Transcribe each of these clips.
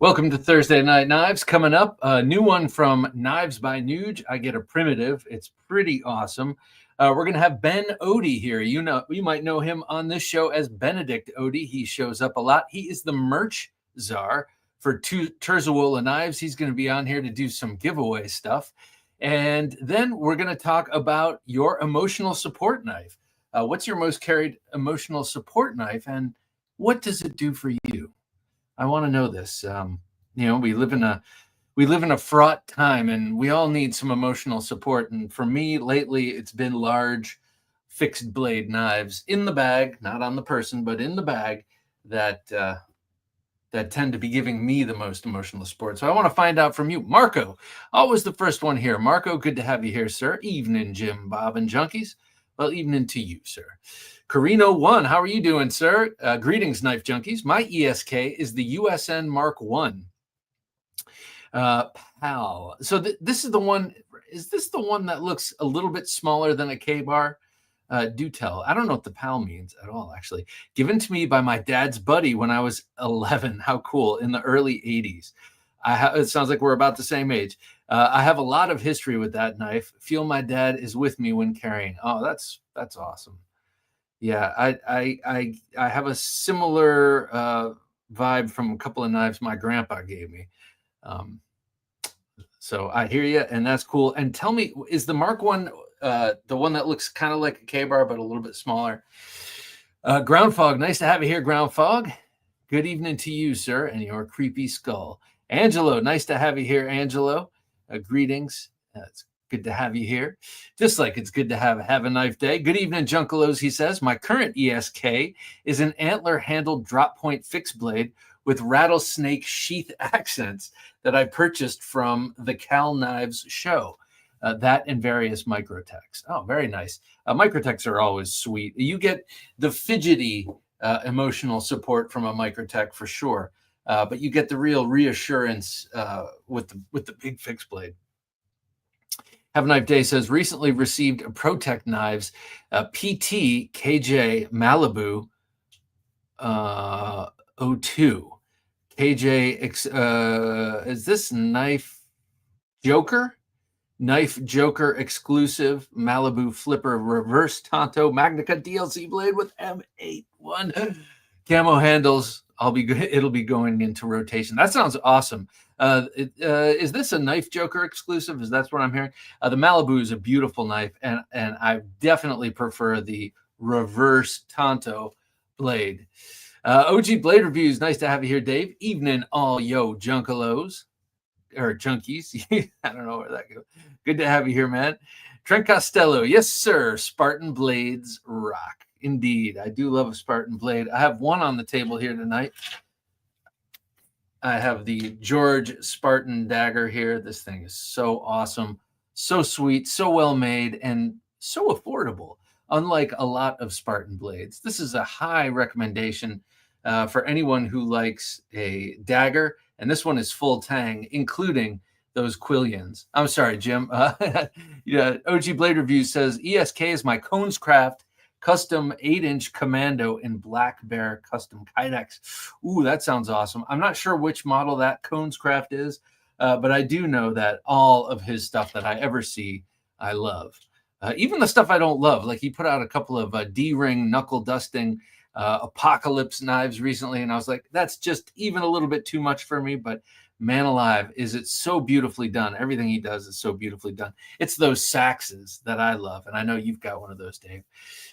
Welcome to Thursday Night Knives. Coming up, a new one from Knives by Nuge. I get a primitive. It's pretty awesome. We're going to have Ben Oddi here. You might know him on this show as Benedict Oddi. He shows up a lot. He is the merch czar for Terzuola knives. He's going to be on here to do some giveaway stuff. And then we're going to talk about your emotional support knife. What's your most carried emotional support knife, and what does it do for you? I want to know this. We live in a fraught time, and we all need some emotional support. And for me, lately, it's been large, fixed blade knives in the bag, not on the person, but in the bag, that tend to be giving me the most emotional support. So I want to find out from you, Marco. Always the first one here. Marco, good to have you here, sir. Evening, Jim, Bob, and Junkies. Well, evening to you, sir. Carino1, how are you doing, sir? Greetings, Knife Junkies. My ESK is the USN Mark I. PAL. So this is the one. Is this the one that looks a little bit smaller than a K-bar? Do tell. I don't know what the PAL means at all, actually. Given to me by my dad's buddy when I was 11. How cool. In the early 80s. It sounds like we're about the same age. I have a lot of history with that knife. Feel my dad is with me when carrying. Oh, that's awesome. Yeah, I have a similar vibe from a couple of knives my grandpa gave me. So I hear you, and that's cool. And tell me, is the Mark I the one that looks kind of like a K-bar but a little bit smaller? Ground Fog, nice to have you here, Ground Fog. Good evening to you, sir, and your creepy skull. Angelo, nice to have you here, Angelo. Greetings. It's good to have you here. Just like it's good to have a knife day. Good evening, Junkalos, he says. My current ESK is an antler-handled drop point fixed blade with rattlesnake sheath accents that I purchased from the Cal Knives show. That and various Microtechs. Oh, very nice. Microtechs are always sweet. You get the fidgety emotional support from a Microtech for sure. But you get the real reassurance with the big fixed blade. Have a Knife Day says, recently received ProTech knives, PT KJ Malibu 02. KJ, is this Knife Joker? Knife Joker exclusive Malibu Flipper reverse Tonto Magnica DLC blade with M81 camo handles. It'll be going into rotation. That sounds awesome. Is this a Knife Joker exclusive? Is that's what I'm hearing? The Malibu is a beautiful knife, and I definitely prefer the reverse Tonto blade. OG Blade Reviews, nice to have you here, Dave. Evening, all yo junkalos or junkies. I don't know where that goes. Good to have you here, man. Trent Costello, yes, sir. Spartan blades rock. Indeed, I do love a Spartan blade. I have one on the table here tonight. I have the George Spartan dagger here. This thing is so awesome, so sweet, so well made, and so affordable. Unlike a lot of Spartan blades, this is a high recommendation for anyone who likes a dagger. And this one is full tang, including those quillions. I'm sorry, Jim. Yeah, OG Blade Review says ESK is my Conescraft custom 8-inch commando in Black Bear custom Kydex. Ooh, that sounds awesome. I'm not sure which model that Conescraft is, but I do know that all of his stuff that I ever see, I love. Even the stuff I don't love, like he put out a couple of D-ring knuckle dusting Apocalypse knives recently, and I was like, that's just even a little bit too much for me, but man alive, is it so beautifully done. Everything he does is so beautifully done. It's those Saxes that I love, and I know you've got one of those, Dave.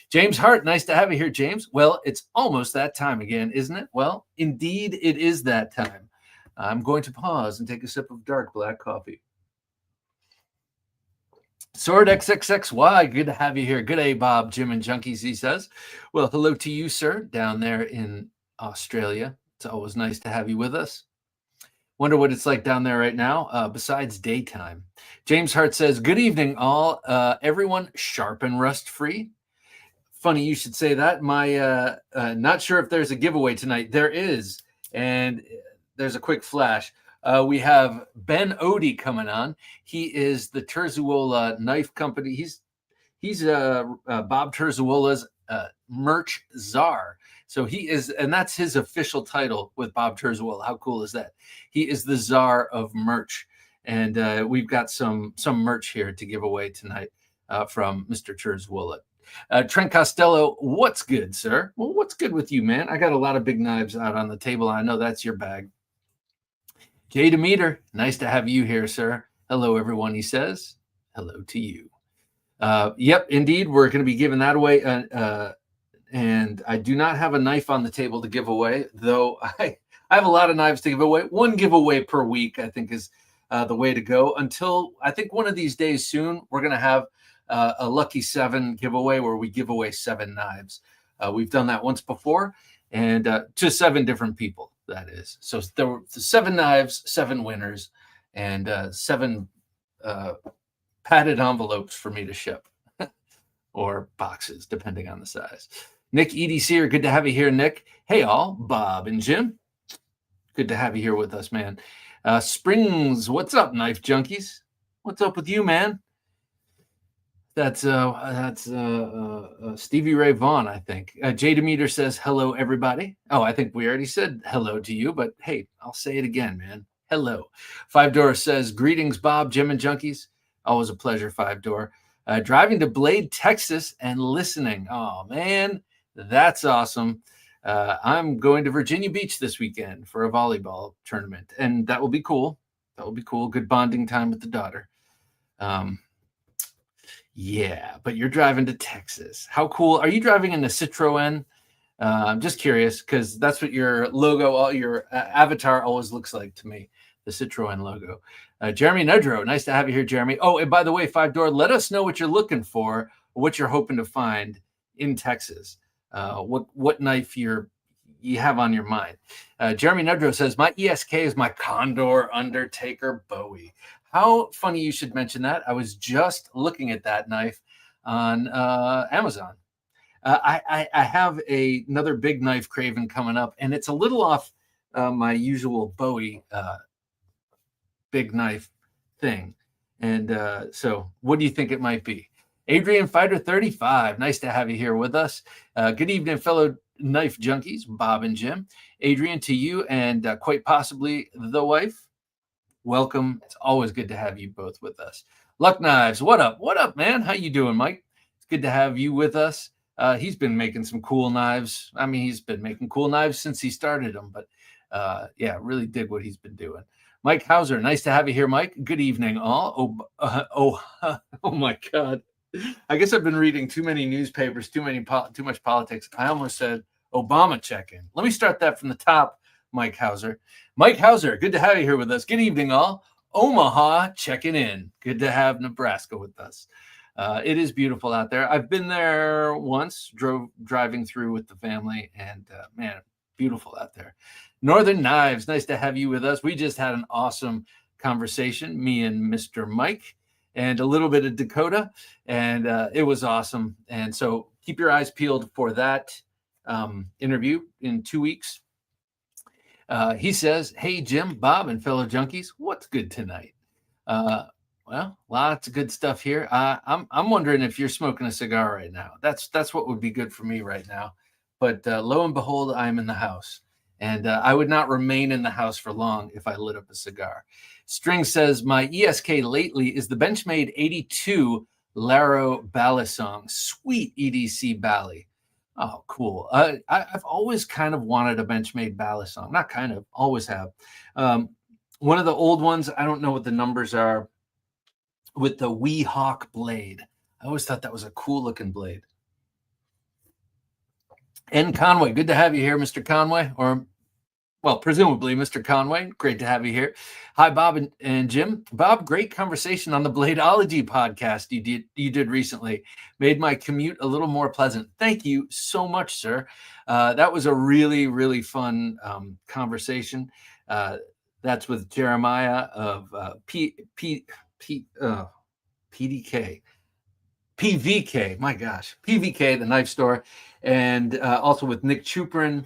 James Hart, nice to have you here, James. Well, it's almost that time again, isn't it? Well, indeed, it is that time. I'm going to pause and take a sip of dark black coffee. Sword XXXY, good to have you here. Good day, Bob, Jim, and Junkies, he says. Well, hello to you, sir, down there in Australia. It's always nice to have you with us. Wonder what it's like down there right now, besides daytime. James Hart says, good evening, all. Everyone sharp and rust-free. Funny you should say that. My not sure if there's a giveaway tonight. There is, and there's a quick flash. We have Ben Oddi coming on. He is the Terzuola knife company. He's Bob Terzuola's merch czar. So he is, and that's his official title with Bob Terzuola. How cool is that? He is the czar of merch, and we've got some merch here to give away tonight from Mr. Terzuola. Trent Costello, what's good, sir? Well, what's good with you, man? I got a lot of big knives out on the table. I know that's your bag. Jay Demeter, nice to have you here, sir. Hello, everyone, he says. Hello to you. Yep, indeed, we're going to be giving that away. And I do not have a knife on the table to give away, though I have a lot of knives to give away. One giveaway per week, I think, is the way to go until I think one of these days soon, we're going to have a Lucky 7 giveaway where we give away 7 knives. We've done that once before, and to 7 different people, that is. So there were 7 knives, 7 winners, and 7 padded envelopes for me to ship or boxes, depending on the size. Nick EDC, good to have you here, Nick. Hey, all, Bob and Jim. Good to have you here with us, man. Springs, what's up, Knife Junkies? What's up with you, man? That's Stevie Ray Vaughan, I think. Jay Demeter says, hello, everybody. Oh, I think we already said hello to you, but hey, I'll say it again, man. Hello. Five Door says, greetings, Bob, Jim, and Junkies. Always a pleasure, Five Door. Driving to Blade, Texas, and listening. Oh, man, that's awesome. I'm going to Virginia Beach this weekend for a volleyball tournament, and that will be cool. That will be cool. Good bonding time with the daughter. Yeah, but you're driving to Texas. How cool. Are you driving in a Citroen? I'm just curious because that's what your logo, your avatar always looks like to me, the Citroen logo. Jeremy Nudrow, nice to have you here, Jeremy. Oh, and by the way, Five Door, let us know what you're looking for, or what you're hoping to find in Texas. What knife you have on your mind. Jeremy Nudrow says, my ESK is my Condor Undertaker Bowie. How funny you should mention that. I was just looking at that knife on Amazon. I have another big knife craving coming up, and it's a little off my usual Bowie big knife thing. And so what do you think it might be? Adrian Fighter 35, nice to have you here with us. Good evening, fellow knife junkies, Bob and Jim. Adrian, to you and quite possibly the wife. Welcome. It's always good to have you both with us. Luck Knives, what up? What up, man? How you doing, Mike? It's good to have you with us. He's been making some cool knives. I mean, he's been making cool knives since he started them, but yeah, really dig what he's been doing. Mike Hauser, nice to have you here, Mike. Good evening, all. Oh my God. I guess I've been reading too many newspapers, too much politics. I almost said Obama check-in. Let me start that from the top, Mike Hauser. Mike Hauser, good to have you here with us. Good evening, all. Omaha checking in. Good to have Nebraska with us. It is beautiful out there. I've been there once, driving through with the family, and man, beautiful out there. Northern Knives, nice to have you with us. We just had an awesome conversation, me and Mr. Mike, and a little bit of Dakota, and it was awesome. And so keep your eyes peeled for that interview in 2 weeks. He says, hey, Jim, Bob, and fellow junkies, what's good tonight? Well, lots of good stuff here. I'm wondering if you're smoking a cigar right now. That's what would be good for me right now. But lo and behold, I'm in the house. And I would not remain in the house for long if I lit up a cigar. String says, my ESK lately is the Benchmade 82 Laro Balisong. Sweet EDC Bally. Oh, cool. I've always kind of wanted a Benchmade Balisong. Not kind of, always have. One of the old ones, I don't know what the numbers are, with the Weehawk blade. I always thought that was a cool looking blade. N. Conway, good to have you here, Mr. Conway, or, well, presumably Mr. Conway. Great to have you here. Hi, Bob and Jim. Bob, great conversation on the Bladeology podcast you did recently. Made my commute a little more pleasant. Thank you so much, sir. That was a really, really fun conversation. That's with Jeremiah of PVK, my gosh, PVK, the knife store, and also with Nick Chuprin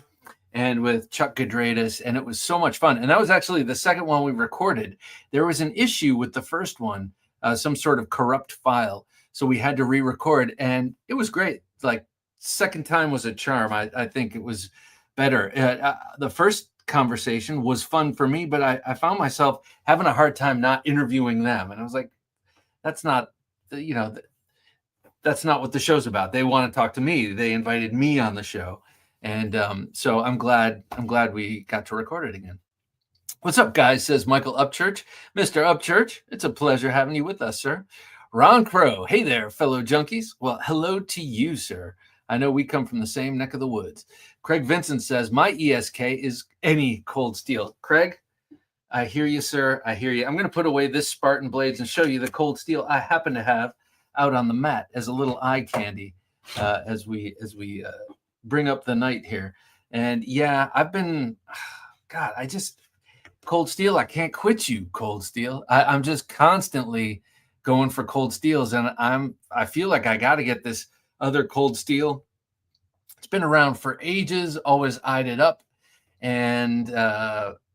and with Chuck Gadradis, and it was so much fun. And that was actually the second one we recorded. There was an issue with the first one, some sort of corrupt file, so we had to re-record, and it was great. Like second time was a charm. I think it was better. The first conversation was fun for me, but I found myself having a hard time not interviewing them. And I was like, that's not, you know, that's not what the show's about. They want to talk to me. They invited me on the show. And so I'm glad we got to record it again. What's up, guys? Says Michael Upchurch. Mr. Upchurch, it's a pleasure having you with us, sir. Ron Crow, hey there, fellow junkies. Well, hello to you, sir. I know we come from the same neck of the woods. Craig Vincent says, my ESK is any cold steel. Craig, I hear you, sir. I hear you. I'm going to put away this Spartan Blades and show you the cold steel I happen to have out on the mat as a little eye candy as we bring up the night here. And yeah, I've been, God, cold steel, I can't quit you, cold steel. I'm just constantly going for cold steels, and I feel like I got to get this other cold steel. It's been around for ages, always eyed it up, and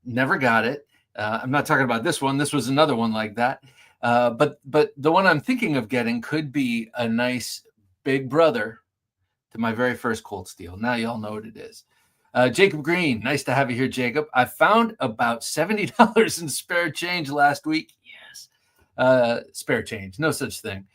never got it. I'm not talking about this one. This was another one like that. But the one I'm thinking of getting could be a nice big brother to my very first cold steel. Now y'all know what it is. Jacob Green, nice to have you here, Jacob. I found about $70 in spare change last week. Yes, spare change, no such thing.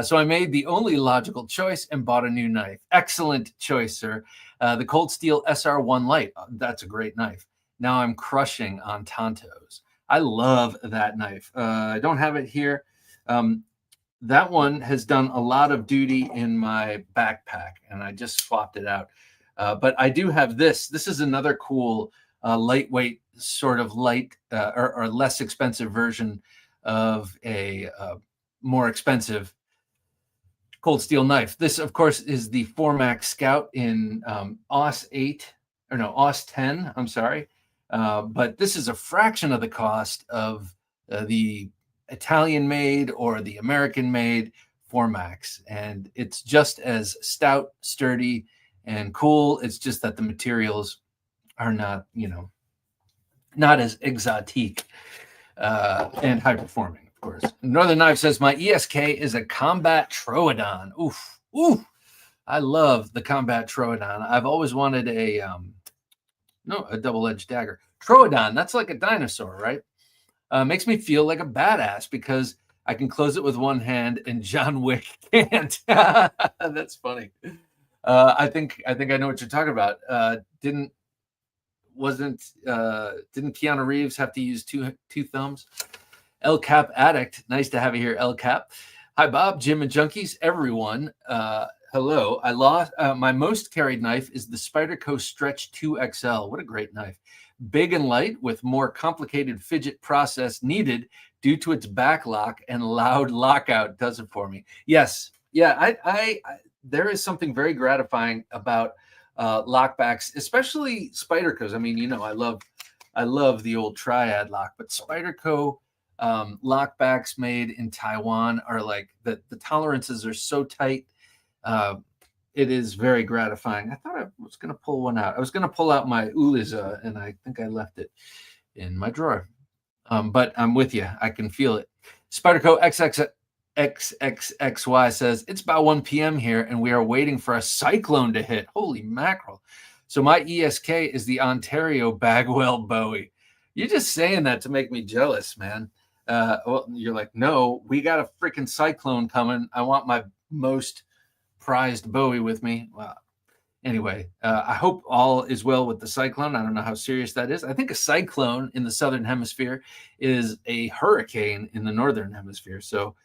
So I made the only logical choice and bought a new knife. Excellent choice, sir. The Cold Steel SR1 Light. That's a great knife. Now I'm crushing on Tontos. I love that knife. I don't have it here. That one has done a lot of duty in my backpack, and I just swapped it out. But I do have this. This is another cool, lightweight, sort of light or less expensive version of a more expensive cold steel knife. This, of course, is the Formax Scout in AUS 8, or no, AUS 10, I'm sorry. But this is a fraction of the cost of the Italian-made or the American-made Formax. And it's just as stout, sturdy, and cool. It's just that the materials are not, not as exotique and high performing, of course. Northern Knife says, my ESK is a Combat Troodon. Oof. I love the Combat Troodon. I've always wanted a double-edged dagger. Troodon, that's like a dinosaur, right? Makes me feel like a badass because I can close it with one hand and John Wick can't. That's funny. I think I know what you're talking about. Didn't Keanu Reeves have to use two thumbs? El Cap Addict, nice to have you here, El Cap. Hi, Bob, Jim, and junkies, everyone. Hello. I lost my most carried knife is the Spyderco Stretch 2XL. What a great knife! Big and light with more complicated fidget process needed due to its back lock and loud lockout. Does it for me? Yes. Yeah. I there is something very gratifying about lockbacks, especially Spyderco's. I mean, I love the old Triad lock, but Spyderco lockbacks made in Taiwan are like the tolerances are so tight. It is very gratifying. I thought I was going to pull one out. I was going to pull out my Uliza, and I think I left it in my drawer. But I'm with you. I can feel it. Spyderco XXXY says, it's about 1 p.m. here, and we are waiting for a cyclone to hit. Holy mackerel. So my ESK is the Ontario Bagwell Bowie. You're just saying that to make me jealous, man. Well, you're like, no, we got a freaking cyclone coming. I want my most prized Bowie with me. Well, anyway, I hope all is well with the cyclone. I don't know how serious that is. I think a cyclone in the southern hemisphere is a hurricane in the northern hemisphere. So,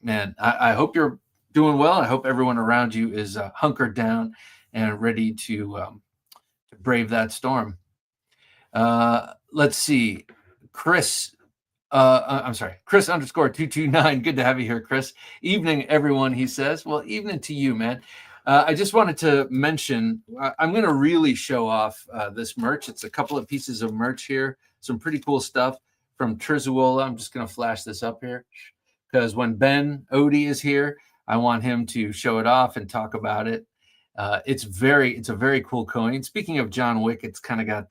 man, I hope you're doing well. I hope everyone around you is hunkered down and ready to brave that storm. Let's see. Chris _229. Good to have you here, Chris. Evening, everyone, he says. Well, evening to you, man. I just wanted to mention, I'm going to really show off this merch. It's a couple of pieces of merch here. Some pretty cool stuff from Terzuola. I'm just going to flash this up here because when Ben Oddi is here, I want him to show it off and talk about it. It's a very cool coin. Speaking of John Wick, it's kind of got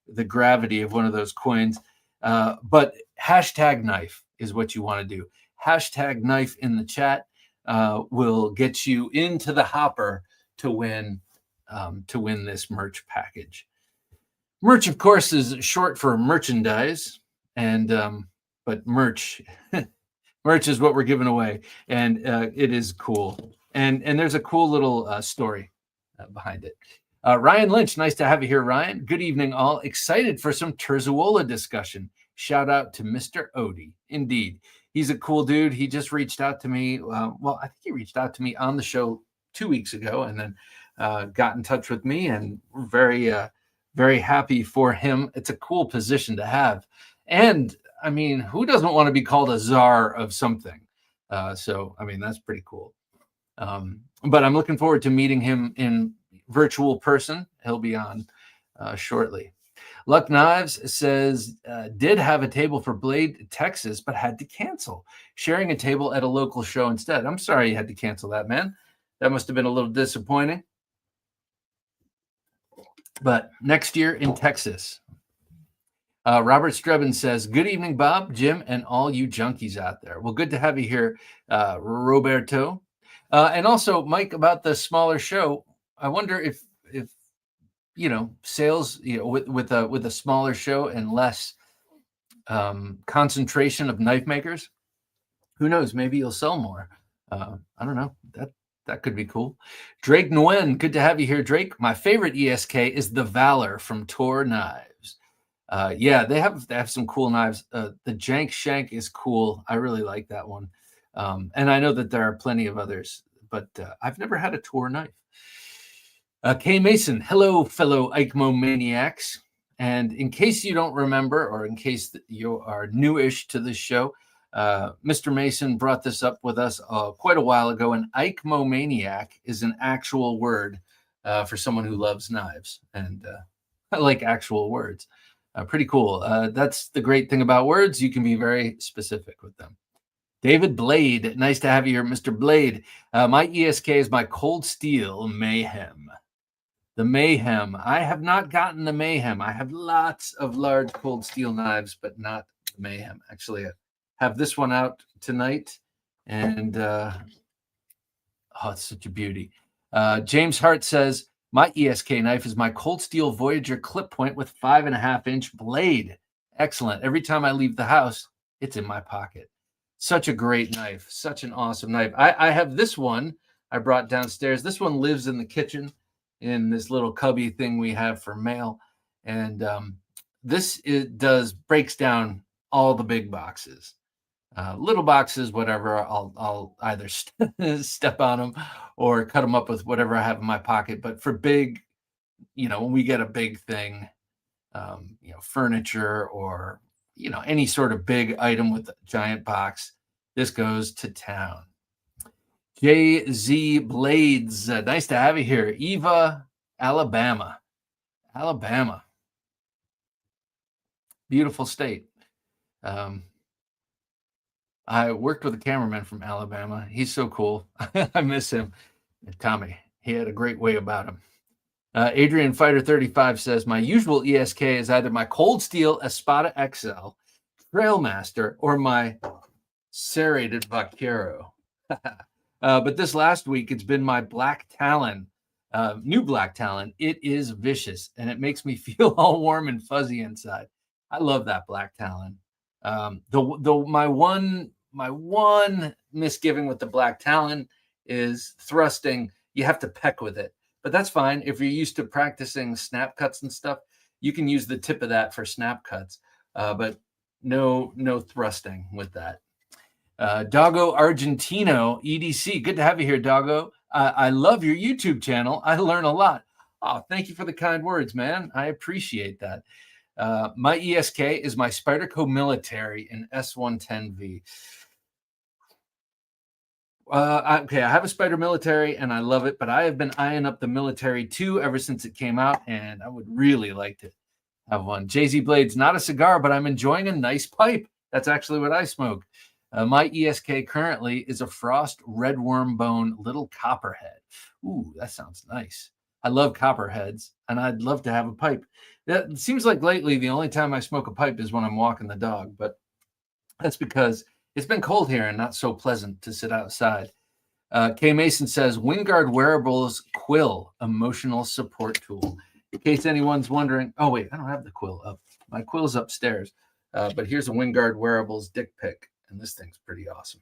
the gravity of one of those coins. But hashtag knife is what you want to do. Hashtag knife in the chat. will get you into the hopper to win this merch package. Merch, of course, is short for merchandise, and but merch merch is what we're giving away, and it is cool. And there's a cool little story behind it. Ryan Lynch, nice to have you here, Ryan. Good evening, all. Excited for some Terzuola discussion. Shout out to Mr. Oddi. Indeed, he's a cool dude. He just reached out to me. Well, I think he reached out to me on the show 2 weeks ago, and then got in touch with me, and we're very happy for him. It's a cool position to have. And I mean, who doesn't want to be called a czar of something? So, I mean, that's pretty cool. But I'm looking forward to meeting him in virtual person. He'll be on shortly. Luck Knives says, did have a table for Blade, Texas, but had to cancel, sharing a table at a local show instead. I'm sorry you had to cancel that, man. That must have been a little disappointing. But next year in Texas. Robert Strebin says, good evening, Bob, Jim, and all you junkies out there. Well, good to have you here, Roberto. And also, Mike, about the smaller show, I wonder if sales, with a smaller show and less concentration of knife makers, who knows? Maybe you'll sell more. I don't know. That could be cool. Drake Nguyen, good to have you here, Drake. My favorite ESK is the Valor from Tor Knives. Yeah, they have some cool knives. The Jank Shank is cool. I really like that one. And I know that there are plenty of others, but I've never had a Tor knife. Kay Mason, hello, fellow Eichmo maniacs. And in case you don't remember, or in case you are newish to this show, Mr. Mason brought this up with us quite a while ago. An Eichmomaniac is an actual word for someone who loves knives, and I like actual words. Pretty cool. That's the great thing about words. You can be very specific with them. David Blade, nice to have you here, Mr. Blade. My ESK is my Cold Steel Mayhem. The Mayhem. I have not gotten the Mayhem. I have lots of large cold steel knives, but not the Mayhem. Actually, have this one out tonight, and it's such a beauty. James Hart says, my ESK knife is my Cold Steel Voyager clip point with 5.5-inch blade. Excellent. Every time I leave the house, it's in my pocket. Such a great knife. Such an awesome knife. I have this one I brought downstairs. This one lives in the kitchen in this little cubby thing we have for mail, and this breaks down all the big boxes. Little boxes, whatever, I'll either step on them or cut them up with whatever I have in my pocket. But for big, when we get a big thing, furniture or, any sort of big item with a giant box, this goes to town. JZ Blades, nice to have you here. Eva, Alabama. Beautiful state. I worked with a cameraman from Alabama. He's so cool. I miss him. Tommy, he had a great way about him. Adrian Fighter 35 says, my usual ESK is either my Cold Steel Espada XL, Trailmaster, or my serrated Vaquero. But this last week, it's been my Black Talon, new Black Talon. It is vicious, and it makes me feel all warm and fuzzy inside. I love that Black Talon. My one misgiving with the Black Talon is thrusting. You have to peck with it, but that's fine. If you're used to practicing snap cuts and stuff, you can use the tip of that for snap cuts, but no thrusting with that. Doggo Argentino EDC. Good to have you here, Doggo. I love your YouTube channel. I learn a lot. Oh, thank you for the kind words, man. I appreciate that. My ESK is my Spyderco Military in S110V. Okay, I have a Spyder Military and I love it, but I have been eyeing up the Military 2 ever since it came out, and I would really like to have one. JZ Blades, not a cigar, but I'm enjoying a nice pipe. That's actually what I smoke. My ESK currently is a Frost Red Worm Bone Little Copperhead. Ooh, that sounds nice. I love copperheads, and I'd love to have a pipe. It seems like lately the only time I smoke a pipe is when I'm walking the dog, but that's because it's been cold here and not so pleasant to sit outside. K Mason says, Wingard Wearables Quill, emotional support tool. In case anyone's wondering, oh wait, I don't have the quill up. My quill's upstairs. But here's a Wingard Wearables dick pic, and this thing's pretty awesome.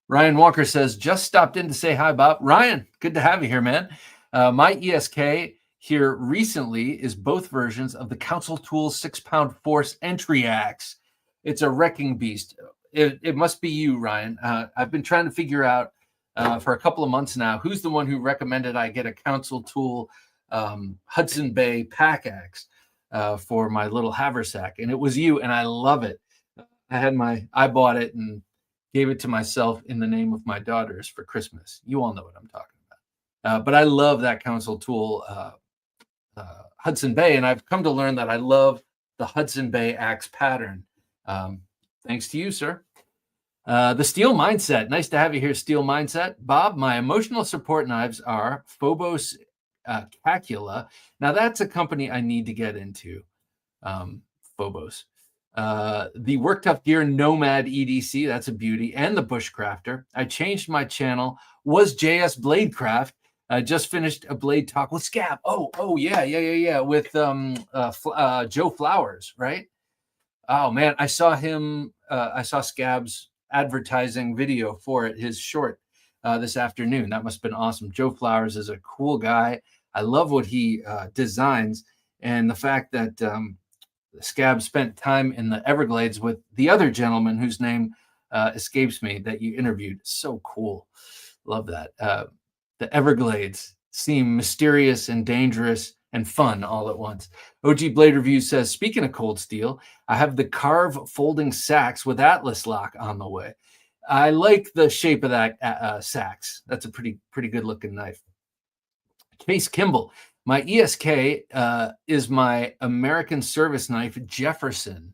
Ryan Walker says, just stopped in to say hi, Bob. Ryan, good to have you here, man. My ESK here recently is both versions of the Council Tools 6-pound force entry axe. It's a wrecking beast. It must be you, Ryan. I've been trying to figure out for a couple of months now who's the one who recommended I get a Council Tool Hudson Bay pack axe for my little haversack, and it was you, and I love it. I bought it and gave it to myself in the name of my daughters for Christmas. You all know what I'm talking about. But I love that Council Tool Hudson Bay, and I've come to learn that I love the Hudson Bay axe pattern. Thanks to you, sir. The Steel Mindset. Nice to have you here, Steel Mindset. Bob, my emotional support knives are Phobos Cacula. Now, that's a company I need to get into, Phobos. The Work Tough Gear Nomad EDC, that's a beauty, and the Bushcrafter. I changed my channel, was JS Bladecraft. I just finished a blade talk with Scab. Yeah, with Joe Flowers, right? Oh man, I saw him. I saw Scab's advertising video for it, his short, this afternoon. That must have been awesome. Joe Flowers is a cool guy. I love what he designs, and the fact that Scab spent time in the Everglades with the other gentleman whose name escapes me that you interviewed. So cool. Love that. The Everglades seem mysterious and dangerous and fun all at once. OG Blade Review says, speaking of cold steel, I have the Carve folding sacks with Atlas lock on the way. I like the shape of that sacks. That's a pretty good looking knife. Case Kimball, my ESK is my American service knife, Jefferson.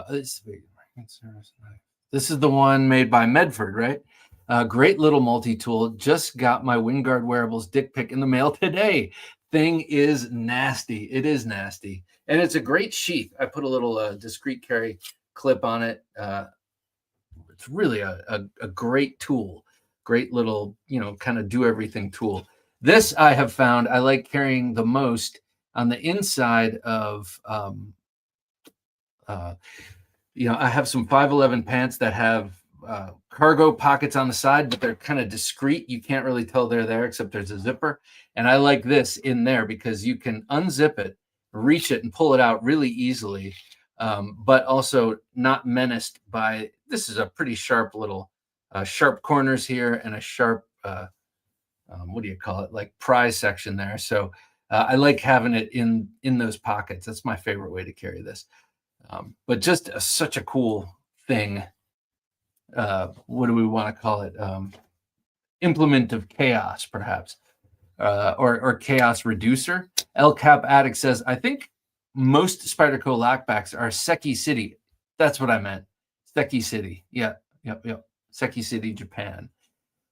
This is the one made by Medford, right? Great little multi-tool. Just got my Wingard Wearables dick pic in the mail today. Thing is nasty. It is nasty. And it's a great sheath. I put a little discreet carry clip on it. It's really a great tool. Great little, kind of do everything tool. This I have found I like carrying the most on the inside of, I have some 511 pants that have cargo pockets on the side, but they're kind of discreet. You can't really tell they're there except there's a zipper. And I like this in there because you can unzip it, reach it, and pull it out really easily, but also not menaced by, this is a pretty sharp little, sharp corners here and a sharp, what do you call it? Like prize section there. So I like having it in those pockets. That's my favorite way to carry this. But just such a cool thing. What do we want to call it? Implement of chaos, perhaps, or chaos reducer. El Cap Addict says, I think most Spyderco lockbacks are Seki City. That's what I meant. Seki City. Yep. Seki City, Japan.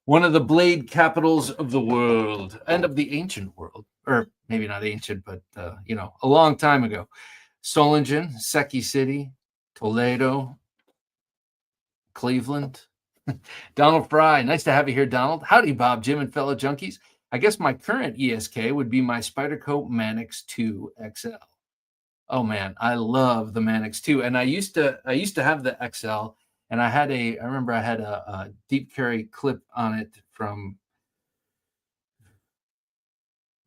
One of the blade capitals of the world and of the ancient world, or maybe not ancient, but a long time ago. Solingen, Seki City, Toledo, Cleveland. Donald Fry, nice to have you here, Donald. Howdy, Bob, Jim, and fellow junkies. I guess my current ESK would be my Spyderco Manix 2 XL. Oh man, I love the Manix 2, and I used to have the XL, and I remember I had a deep carry clip on it from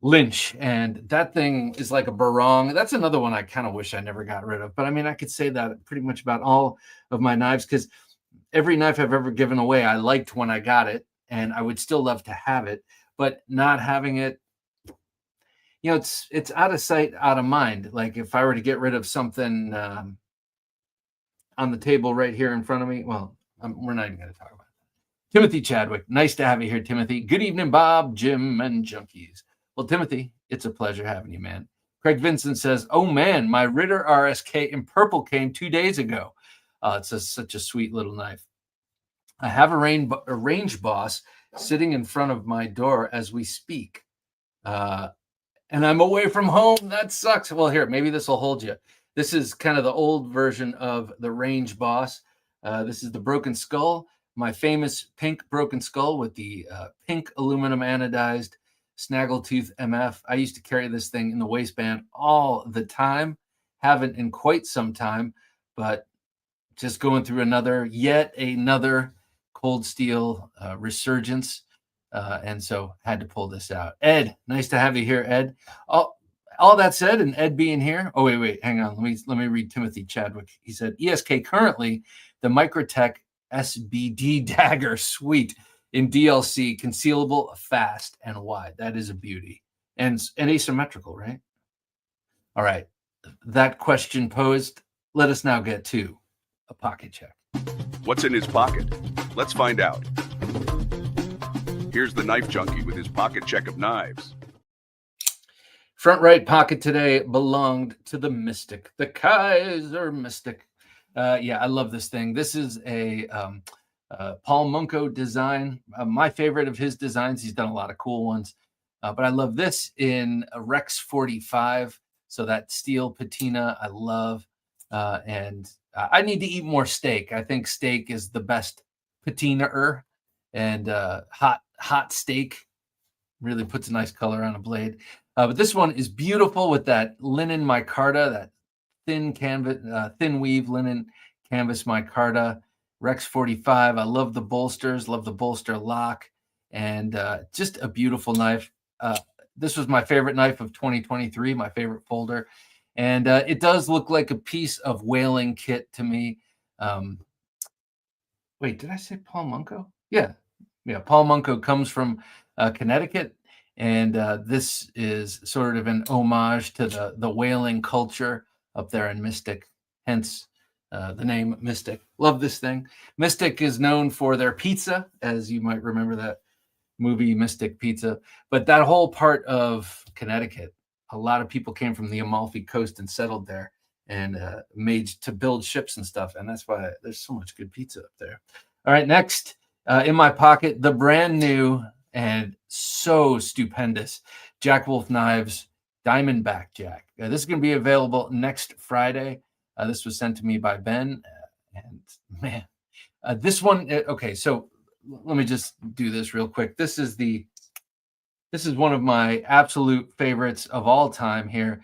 Lynch, and that thing is like a barong. That's another one I kind of wish I never got rid of, but I mean, I could say that pretty much about all of my knives, because every knife I've ever given away, I liked when I got it, and I would still love to have it, but not having it, it's out of sight, out of mind. Like if I were to get rid of something on the table right here in front of me, well, we're not even going to talk about it. Timothy Chadwick, nice to have you here, Timothy. Good evening, Bob, Jim, and junkies. Well, Timothy, it's a pleasure having you, man. Craig Vincent says, oh man, my Ritter RSK in purple came 2 days ago. It's such a sweet little knife. I have a range boss sitting in front of my door as we speak. And I'm away from home. That sucks. Well, here, maybe this will hold you. This is kind of the old version of the range boss. This is the Broken Skull. my famous pink broken skull with the pink aluminum anodized snaggletooth MF. I used to carry this thing in the waistband all the time. Haven't in quite some time, but just going through yet another cold steel resurgence. And so had to pull this out. Ed, nice to have you here, Ed. All that said, and Ed being here. Oh, wait, hang on. Let me read Timothy Chadwick. He said, ESK currently the Microtech SBD dagger suite in DLC, concealable, fast, and wide. That is a beauty. And asymmetrical, right? All right. That question posed. Let us now get to a pocket check. What's in his pocket? Let's find out. Here's the Knife Junkie with his pocket check of knives. Front right pocket today belonged to the Mystic, the Kaiser Mystic. Yeah, I love this thing. This is a Paul Munko design. My favorite of his designs. He's done a lot of cool ones, but I love this in a Rex 45. So that steel patina I love, and I need to eat more steak. I think steak is the best patina-er, and hot steak really puts a nice color on a blade. But this one is beautiful with that linen micarta, that thin canvas, thin weave linen canvas micarta. Rex 45. I love the bolsters, love the bolster lock, and just a beautiful knife. This was my favorite knife of 2023, my favorite folder. And it does look like a piece of whaling kit to me. Wait, did I say Paul Munko? Yeah. Paul Munko comes from Connecticut. And this is sort of an homage to the whaling culture up there in Mystic, hence the name Mystic. Love this thing. Mystic is known for their pizza, as you might remember that movie Mystic Pizza. But that whole part of Connecticut, a lot of people came from the Amalfi Coast and settled there and made to build ships and stuff. And that's why there's so much good pizza up there. All right, next in my pocket, the brand new and so stupendous Jack Wolf Knives Diamondback Jack. This is going to be available next Friday. This was sent to me by Ben. And man, this one, okay, so let me just do this real quick. This is one of my absolute favorites of all time here.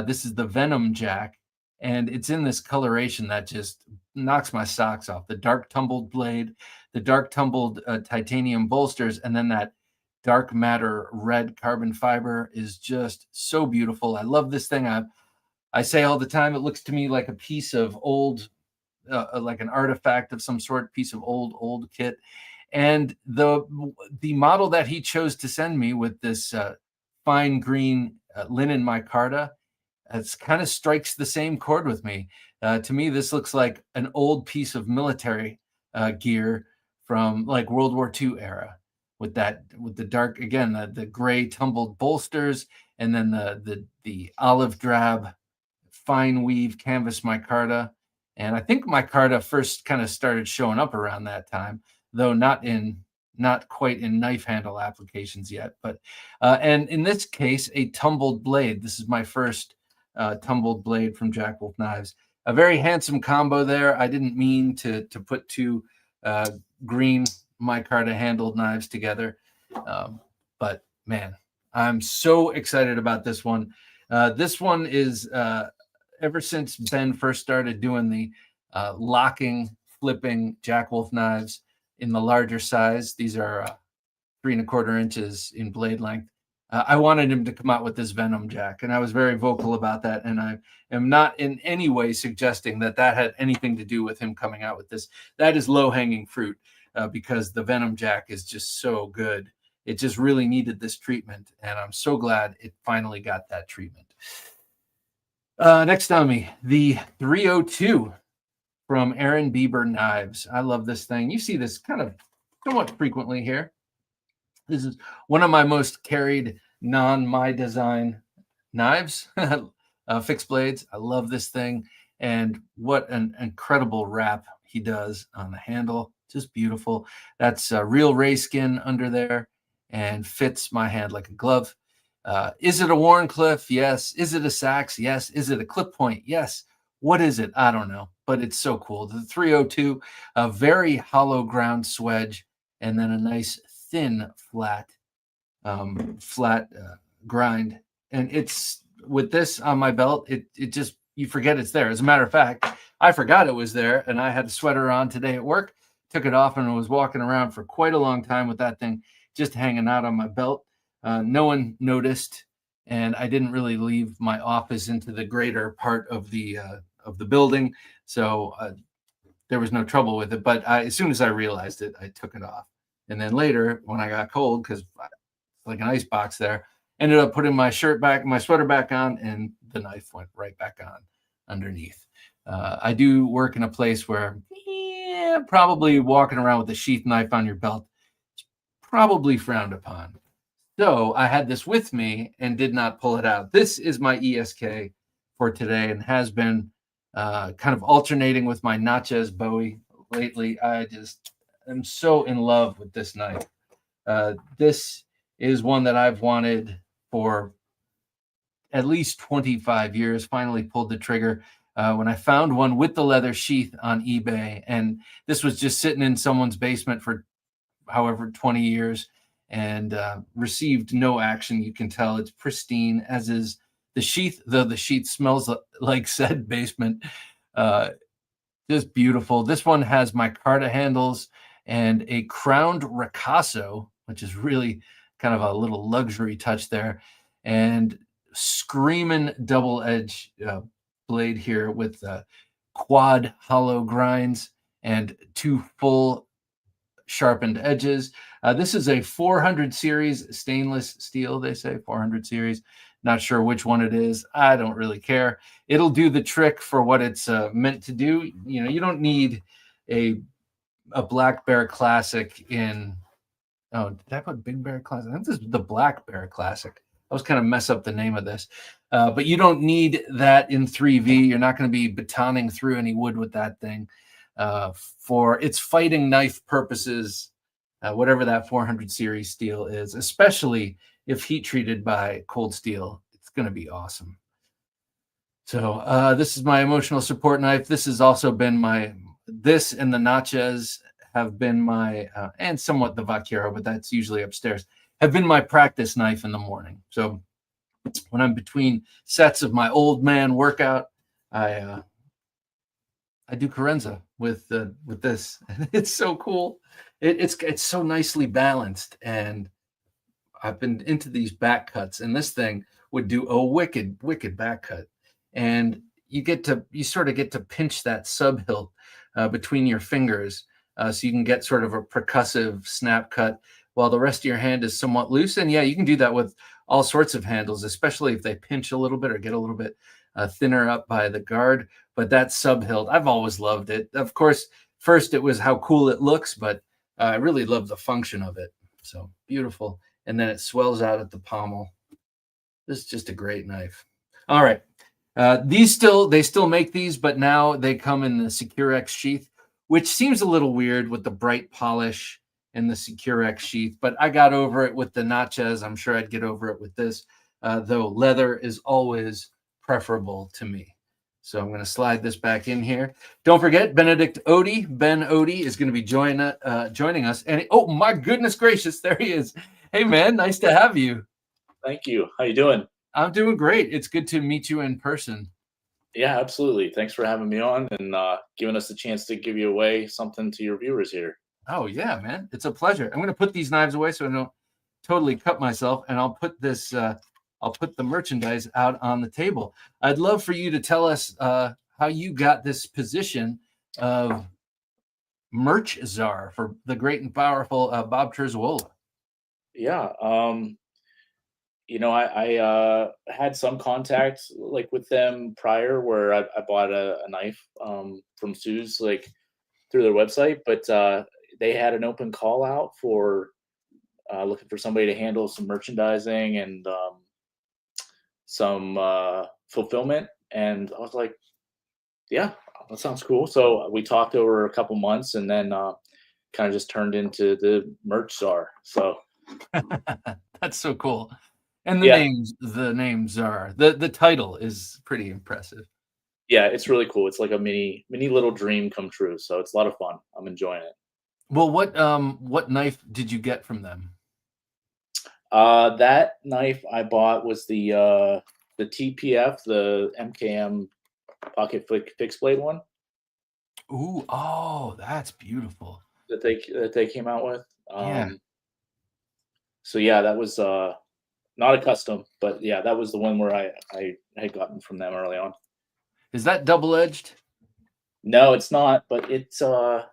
This is the Venom Jack, and it's in this coloration that just knocks my socks off. The dark tumbled blade, the dark tumbled titanium bolsters, and then that dark matter red carbon fiber is just so beautiful. I love this thing. I say all the time, it looks to me like a piece of old, like an artifact of some sort, piece of old kit. And the model that he chose to send me with this fine green linen micarta, it kind of strikes the same chord with me. To me, this looks like an old piece of military gear from like World War II era, with the dark, again, the gray tumbled bolsters, and then the olive drab fine weave canvas micarta. And I think micarta first kind of started showing up around that time, though not quite in knife handle applications yet. But and in this case, a tumbled blade. This is my first tumbled blade from Jack Wolf Knives. A very handsome combo there. I didn't mean to put two green micarta handled knives together, but man, I'm so excited about this one. This one is ever since Ben first started doing the locking, flipping Jack Wolf knives in the larger size. These are 3¼ inches in blade length. I wanted him to come out with this Venom Jack, and I was very vocal about that. And I am not in any way suggesting that had anything to do with him coming out with this. That is low-hanging fruit because the Venom Jack is just so good. It just really needed this treatment, and I'm so glad it finally got that treatment. Next on me, the 302 from Aaron Bieber Knives. I love this thing. You see this kind of somewhat frequently here. This is one of my most carried non-my design knives, fixed blades. I love this thing, and what an incredible wrap he does on the handle. Just beautiful. That's real ray skin under there and fits my hand like a glove. Is it a Wharncliffe? Yes. Is it a Sachs? Yes. Is it a clip point? Yes. What is it? I don't know, but it's so cool. The 302, a very hollow ground swedge, and then a nice thin flat grind. And it's with this on my belt, it just, you forget it's there. As a matter of fact, I forgot it was there, and I had a sweater on today at work, took it off, and was walking around for quite a long time with that thing just hanging out on my belt. No one noticed, and I didn't really leave my office into the greater part of the building, so there was no trouble with it. But as soon as I realized it, I took it off, and then later when I got cold, because like an ice box there, ended up putting my sweater back on, and the knife went right back on underneath. I do work in a place where, probably walking around with a sheath knife on your belt is probably frowned upon. So I had this with me and did not pull it out. This is my ESK for today, and has been kind of alternating with my Natchez Bowie lately. I just am so in love with this knife. This is one that I've wanted for at least 25 years. Finally pulled the trigger when I found one with the leather sheath on eBay. And this was just sitting in someone's basement for however 20 years, and received no action. You can tell it's pristine, as is the sheath, though the sheath smells like said basement. Just beautiful. This one has micarta handles and a crowned ricasso, which is really kind of a little luxury touch there, and screaming double edge blade here with quad hollow grinds and two full sharpened edges. This is a 400 series stainless steel. They say 400 series. Not sure which one it is. I don't really care. It'll do the trick for what it's meant to do. You know, you don't need a Black Bear Classic in. Oh, did I put Big Bear Classic? I think this is the Black Bear Classic. I was kind of mess up the name of this, but you don't need that in 3V. You're not going to be batoning through any wood with that thing. For its fighting knife purposes, whatever that 400 series steel is, especially if heat treated by cold steel, it's going to be awesome. So this is my emotional support knife. This has also been this and the Natchez have been my, and somewhat the Vaquero, but that's usually upstairs, have been my practice knife in the morning. So when I'm between sets of my old man workout, I do Carenza with this. It's so cool. It's so nicely balanced, and I've been into these back cuts, and this thing would do a wicked back cut. And you sort of get to pinch that sub hilt between your fingers, so you can get sort of a percussive snap cut while the rest of your hand is somewhat loose. And yeah, you can do that with all sorts of handles, especially if they pinch a little bit or get a little bit thinner up by the guard. But that sub hilt, I've always loved it. Of course, first it was how cool it looks, but I really love the function of it. So beautiful. And then it swells out at the pommel. This is just a great knife. All right. They still make these, but now they come in the Securex sheath, which seems a little weird with the bright polish and the Securex sheath, but I got over it with the Natchez. I'm sure I'd get over it with this, though leather is always preferable to me. So I'm going to slide this back in here. Don't forget, Ben Oddi is going to be joining us. And oh my goodness gracious, there he is. Hey man, nice to have you. Thank you. How you doing? I'm doing great. It's good to meet you in person. Yeah, absolutely. Thanks for having me on and giving us a chance to give you away something to your viewers here. Oh yeah, man. It's a pleasure. I'm going to put these knives away so I don't totally cut myself, and I'll put the merchandise out on the table. I'd love for you to tell us how you got this position of merch czar for the great and powerful Bob Terzuola. Yeah. I had some contact like with them prior where I bought a knife from Sue's like through their website, but they had an open call out for looking for somebody to handle some merchandising and some fulfillment. And I was like, yeah, that sounds cool. So we talked over a couple months, and then kind of just turned into the merch czar. So That's so cool. And the Yeah. name czar, the title is pretty impressive. Yeah, it's really cool. It's like a mini little dream come true. So it's a lot of fun. I'm enjoying it. Well, what knife did you get from them? That knife I bought was the TPF, the MKM fixed blade one Ooh, oh, that's beautiful. that they came out with. Yeah. So yeah, that was not a custom, but yeah, that was the one where I had gotten from them early on. Is that double-edged? No, it's not, but it's not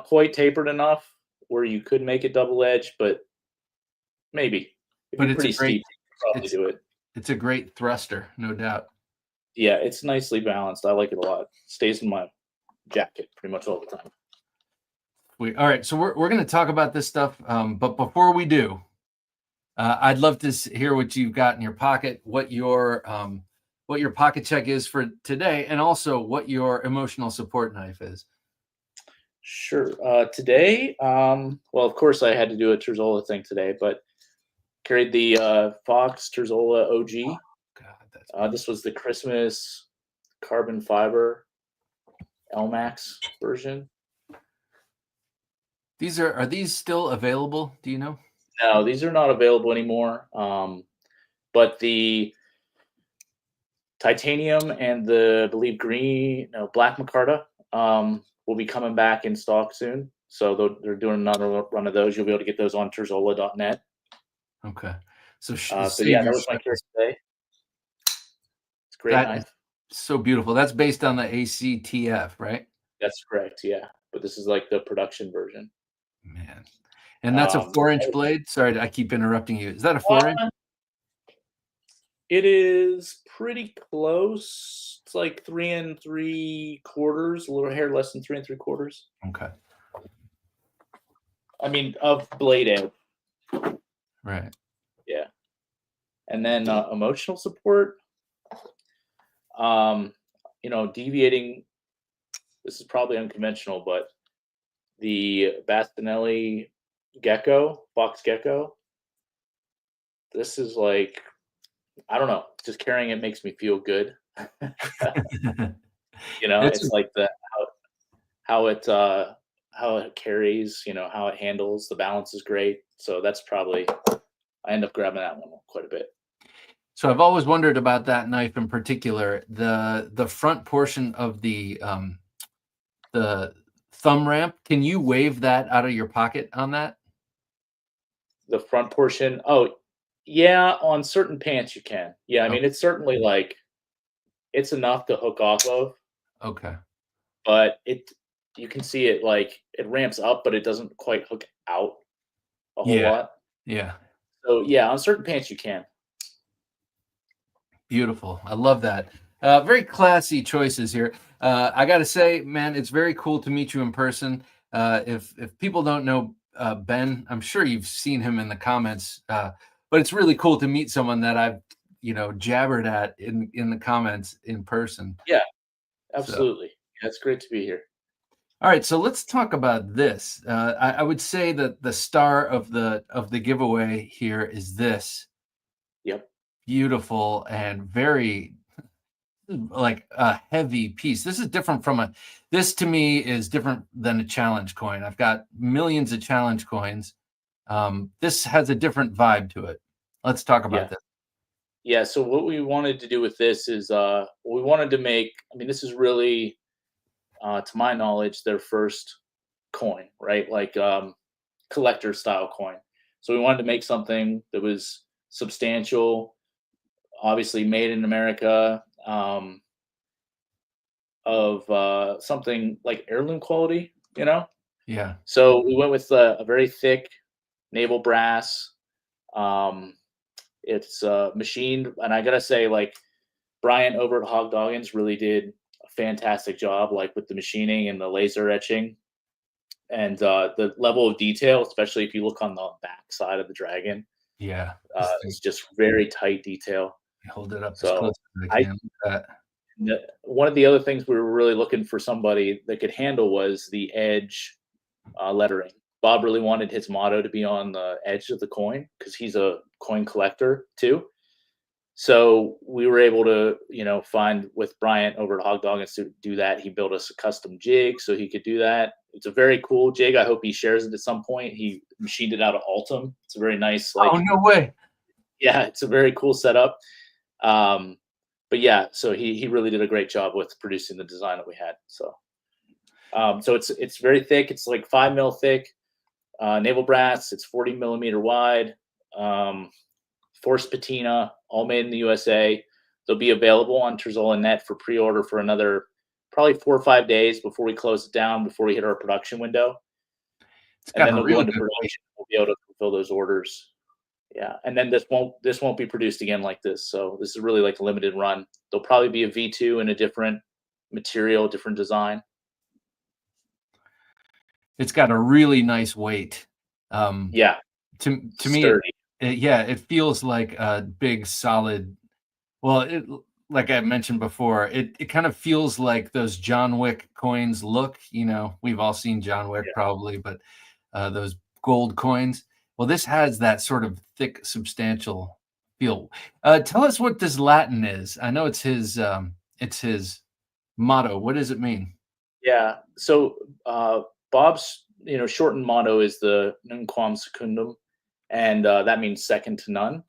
quite tapered enough where you could make it double edged, but maybe if But you're pretty steep, you could probably it's do it. it's a great thruster, no doubt. Yeah, it's nicely balanced. I like it a lot. Stays in my jacket pretty much all the time. All right, so we're going to talk about this stuff, but before we do, I'd love to hear what you've got in your pocket, what your pocket check is for today, and also what your emotional support knife is. Sure. Today, well, of course, I had to do a Terzuola thing today, but carried the Fox Terzuola OG. God, this was the Christmas carbon fiber LMAX version. Are these still available? Do you know? No, these are not available anymore. But the titanium and the, I believe, black micarta will be coming back in stock soon. So they're doing another run of those. You'll be able to get those on Terzuola.net. Okay. So But yeah, that was my carry today. It's a great knife. So beautiful. That's based on the ACTF, right? That's correct. Yeah, but this is like the production version. Man, and that's a 4-inch blade. Sorry, I keep interrupting you. Is that a 4-inch? It is pretty close. It's like 3 3/4, a little hair less than 3 3/4. Okay. I mean, of blade edge. Right. Yeah. And then emotional support. Deviating. This is probably unconventional, but the Bastinelli Box Gecko. This is like, I don't know. Just carrying it makes me feel good. It's like how it carries. How it handles. The balance is great. So that's probably, I end up grabbing that one quite a bit. So I've always wondered about that knife in particular. The front portion of the thumb ramp. Can you wave that out of your pocket on that? The front portion. Oh, yeah. On certain pants, you can. Yeah, I mean, it's certainly like it's enough to hook off of. Okay. But you can see it like it ramps up, but it doesn't quite hook out a whole lot. Yeah. So yeah, on certain pants you can. Beautiful. I love that. Very classy choices here. I got to say, man, it's very cool to meet you in person. If people don't know Ben, I'm sure you've seen him in the comments, but it's really cool to meet someone that I've jabbered at in the comments in person. Yeah, absolutely. Yeah, it's great to be here. All right, so let's talk about this. I would say that the star of the giveaway here is this. Yep. Beautiful and very like a heavy piece. This is different from this to me is different than a challenge coin. I've got millions of challenge coins. This has a different vibe to it. Let's talk about this. Yeah, so what we wanted to do with this is we wanted to make, I mean, this is really, to my knowledge, their first coin, right? Like collector style coin. So we wanted to make something that was substantial, obviously made in America, of something like heirloom quality, Yeah. So we went with a very thick naval brass. It's machined, and I gotta say, like, Brian over at Hog Doggins really did a fantastic job, like with the machining and the laser etching, and the level of detail, especially if you look on the back side of the dragon. Yeah, it's just very tight detail. Hold it up so as close as I can. One of the other things we were really looking for somebody that could handle was the edge lettering. Bob really wanted his motto to be on the edge of the coin because he's a coin collector too. So we were able to, find with Bryant over at Hog Dog and do that. He built us a custom jig so he could do that. It's a very cool jig. I hope he shares it at some point. He machined it out of Altum. It's a very nice, Oh, no way. yeah, it's a very cool setup. But yeah, so he really did a great job with producing the design that we had. So so it's very thick. It's like 5 mil thick, naval brass. It's 40 millimeter wide. Forced patina, all made in the USA. They'll be available on Terzuola Net for pre-order for another probably 4 or 5 days before we close it down, before we hit our production window. It's And got then a they'll go really into good weight. production. We'll be able to fulfill those orders. Yeah, and then this won't be produced again like this. So this is really like a limited run. There'll probably be a V2 in a different material, different design. It's got a really nice weight. Yeah, To me, sturdy. yeah, it feels like a big solid. Well, like I mentioned before, it kind of feels like those John Wick coins look. We've all seen John Wick Yeah. probably, but those gold coins. Well, this has that sort of thick, substantial feel. Tell us what this Latin is. I know it's his motto. What does it mean? Yeah. So Bob's shortened motto is the Nunquam Secundum, and that means second to none.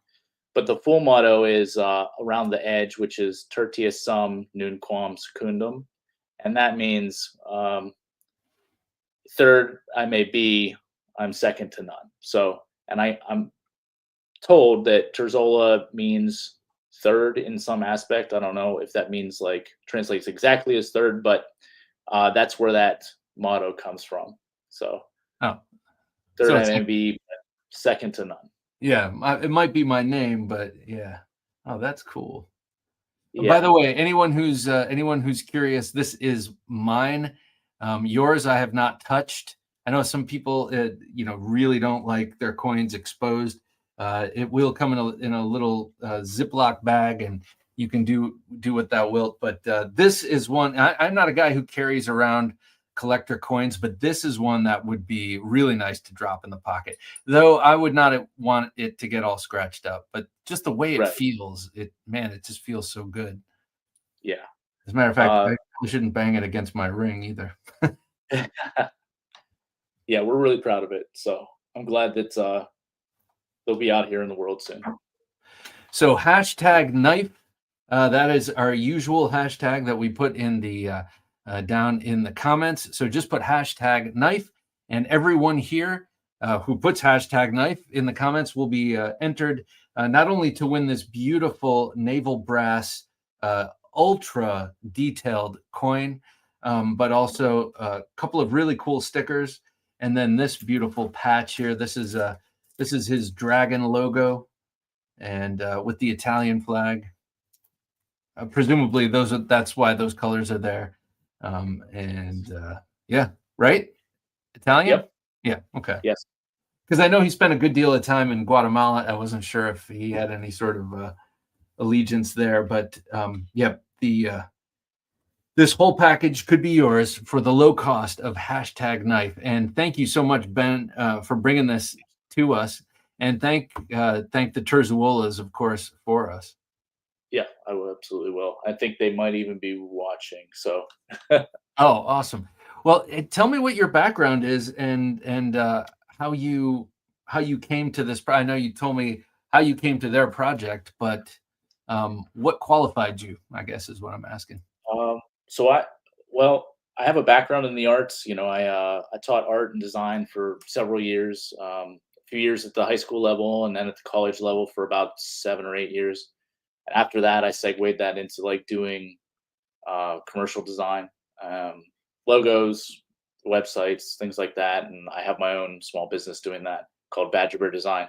But the full motto is around the edge, which is Tertius Sum Nunquam Secundum, and that means third I may be, I'm second to none. So, and I'm told that Terzola means third in some aspect. I don't know if that means like translates exactly as third, but that's where that motto comes from. So Oh, third so I it's may like, be, second to none. yeah, it might be my name, but yeah. Oh, that's cool. By Yeah. the way, anyone who's curious, this is mine. Yours I have not touched. I know some people, really don't like their coins exposed. It will come in a little Ziploc bag, and you can do what thou wilt. But this is one. I'm not a guy who carries around collector coins, but this is one that would be really nice to drop in the pocket. Though I would not want it to get all scratched up, but just the way it Right. feels, it just feels so good. Yeah. As a matter of fact, I shouldn't bang it against my ring either. Yeah, we're really proud of it. So I'm glad that they'll be out here in the world soon. So hashtag knife, that is our usual hashtag that we put in the down in the comments. So just put hashtag knife, and everyone here who puts hashtag knife in the comments will be entered not only to win this beautiful naval brass ultra detailed coin, but also a couple of really cool stickers, and then this beautiful patch here. This is his dragon logo, and with the Italian flag. Presumably, that's why those colors are there. Yeah, right? Italian? Yep. Yeah, okay. Yes. Because I know he spent a good deal of time in Guatemala. I wasn't sure if he had any sort of allegiance there, but yeah, this whole package could be yours for the low cost of hashtag knife. And thank you so much, Ben, for bringing this to us. And thank the Terzuolas, of course, for us. Yeah, I will absolutely will. I think they might even be watching. So Oh, awesome. Well, tell me what your background is, and how you came to this. I know you told me how you came to their project, but what qualified you, I guess, is what I'm asking. so I have a background in the arts. I taught art and design for several years. A few years at the high school level, and then at the college level for about 7 or 8 years. After that, I segued that into like doing commercial design, logos, websites, things like that. And I have my own small business doing that called Badger Bear Design.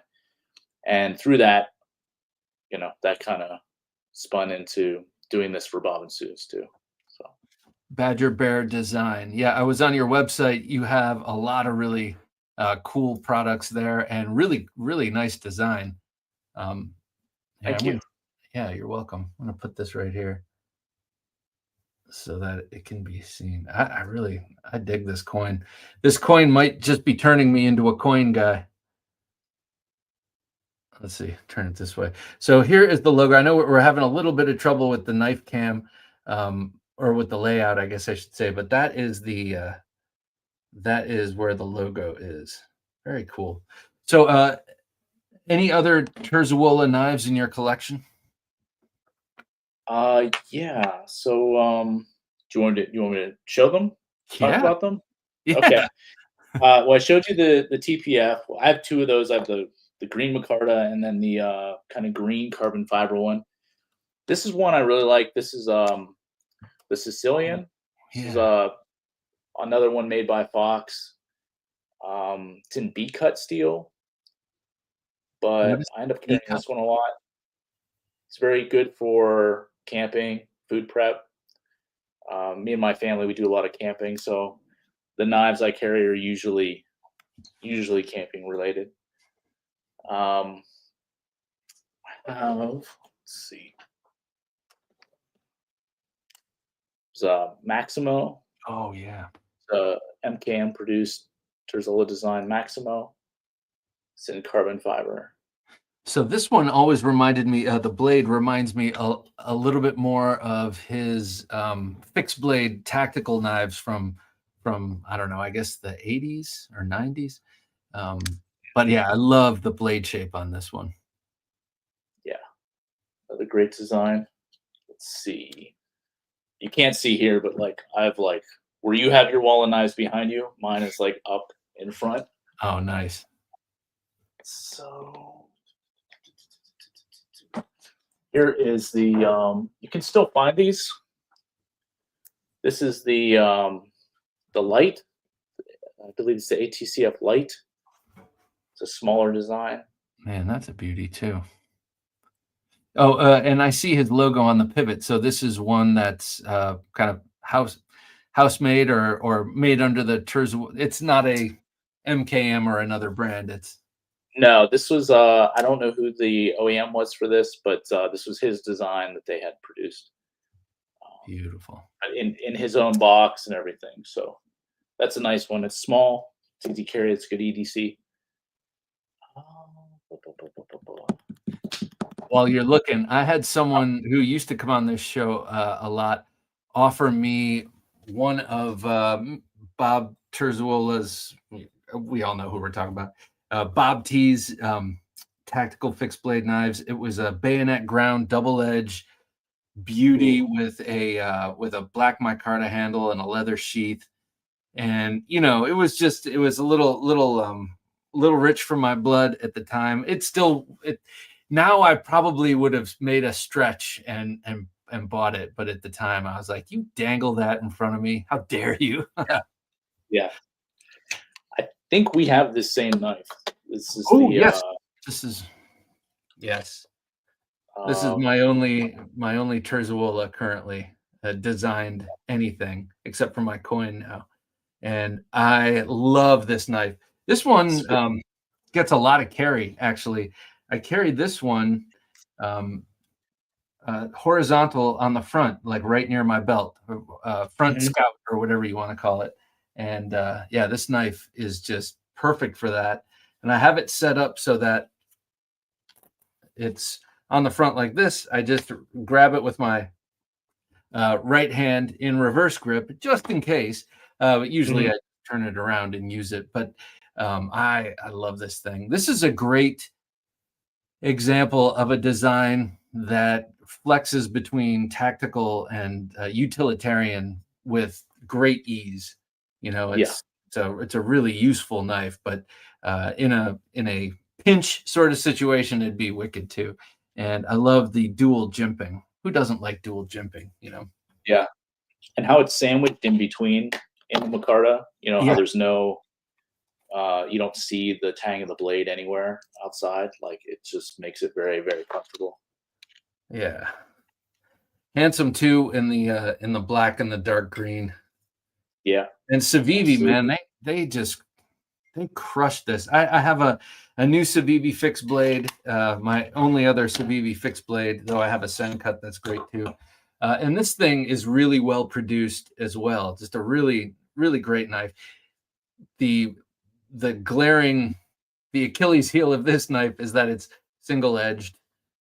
And through that, that kind of spun into doing this for Bob and Sue's too. So Badger Bear Design. Yeah, I was on your website. You have a lot of really cool products there, and really, really nice design. thank you. Yeah, you're welcome. I'm going to put this right here so that it can be seen. I dig this coin. This coin might just be turning me into a coin guy. Let's see, turn it this way. So here is the logo. I know we're having a little bit of trouble with the knife cam, or with the layout, I guess I should say, but that is where the logo is. Very cool. So, any other Terzuola knives in your collection? Yeah. So, do you want me to show them? Talk Yeah, about them? Okay. yeah. Well, I showed you the TPF. Well, I have two of those. I have the green micarta and then the kind of green carbon fiber one. This is one I really like. This is the Sicilian. This is Yeah. another one made by Fox. It's in B cut steel, What but is I end up E carrying cup? this one a lot. It's very good for camping, food prep. Me and my family, we do a lot of camping, so the knives I carry are usually camping related. Um, let's see, it's Maximo, Oh, yeah. MKM produced Terzola design Maximo. It's in carbon fiber. So this one always reminded me, the blade reminds me a little bit more of his fixed blade tactical knives from I don't know, I guess the 80s or 90s. But yeah, I love the blade shape on this one. Yeah, another great design. Let's see. You can't see here, but like I have like where you have your wall of knives behind you, mine is like up in front. Oh, nice. So here is the you can still find these. This is the light. I believe it's the ATCF light. It's a smaller design. Man, that's a beauty too. Oh, and I see his logo on the pivot. So this is one that's kind of house made or made under the Terzuola. It's not a MKM or another brand. It's No, this was I don't know who the OEM was for this, but this was his design that they had produced beautiful. in his own box and everything. So that's a nice one. It's small, it's easy carry, it's good EDC. While you're looking, I had someone who used to come on this show a lot offer me one of Bob Terzuola's. We all know who we're talking about. Bob T's tactical fixed blade knives. It was a bayonet ground double edge beauty with a black micarta handle and a leather sheath. And it was a little rich for my blood at the time. Now I probably would have made a stretch and bought it, but at the time I was like, you dangle that in front of me, how dare you? Yeah, I think we have the same knife. This is Oh, the yes. This is Yes. This is um, my only Terzuola currently designed anything except for my coin now. And I love this knife. This one gets a lot of carry, actually. I carried this one horizontal on the front, like right near my belt, front mhm. scout or whatever you want to call it. And yeah, this knife is just perfect for that. And I have it set up so that it's on the front like this. I just grab it with my right hand in reverse grip, just in case. But usually Mhm. I turn it around and use it. But I love this thing. This is a great example of a design that flexes between tactical and utilitarian with great ease. Yeah, It's a really useful knife, but in a pinch sort of situation, it'd be wicked too. And I love the dual jimping. Who doesn't like dual jimping? yeah, and how it's sandwiched in between in the micarta. You know how Yeah, there's no you don't see the tang of the blade anywhere outside. Like it just makes it very, very comfortable. yeah. Handsome too in the black and the dark green. Yeah, And Civivi, man, absolutely. they crushed this. I have a new Civivi fixed blade, my only other Civivi fixed blade, though I have a Sen cut that's great too. And this thing is really well produced as well. Just a really, really great knife. The the glaring the Achilles heel of this knife is that it's single-edged,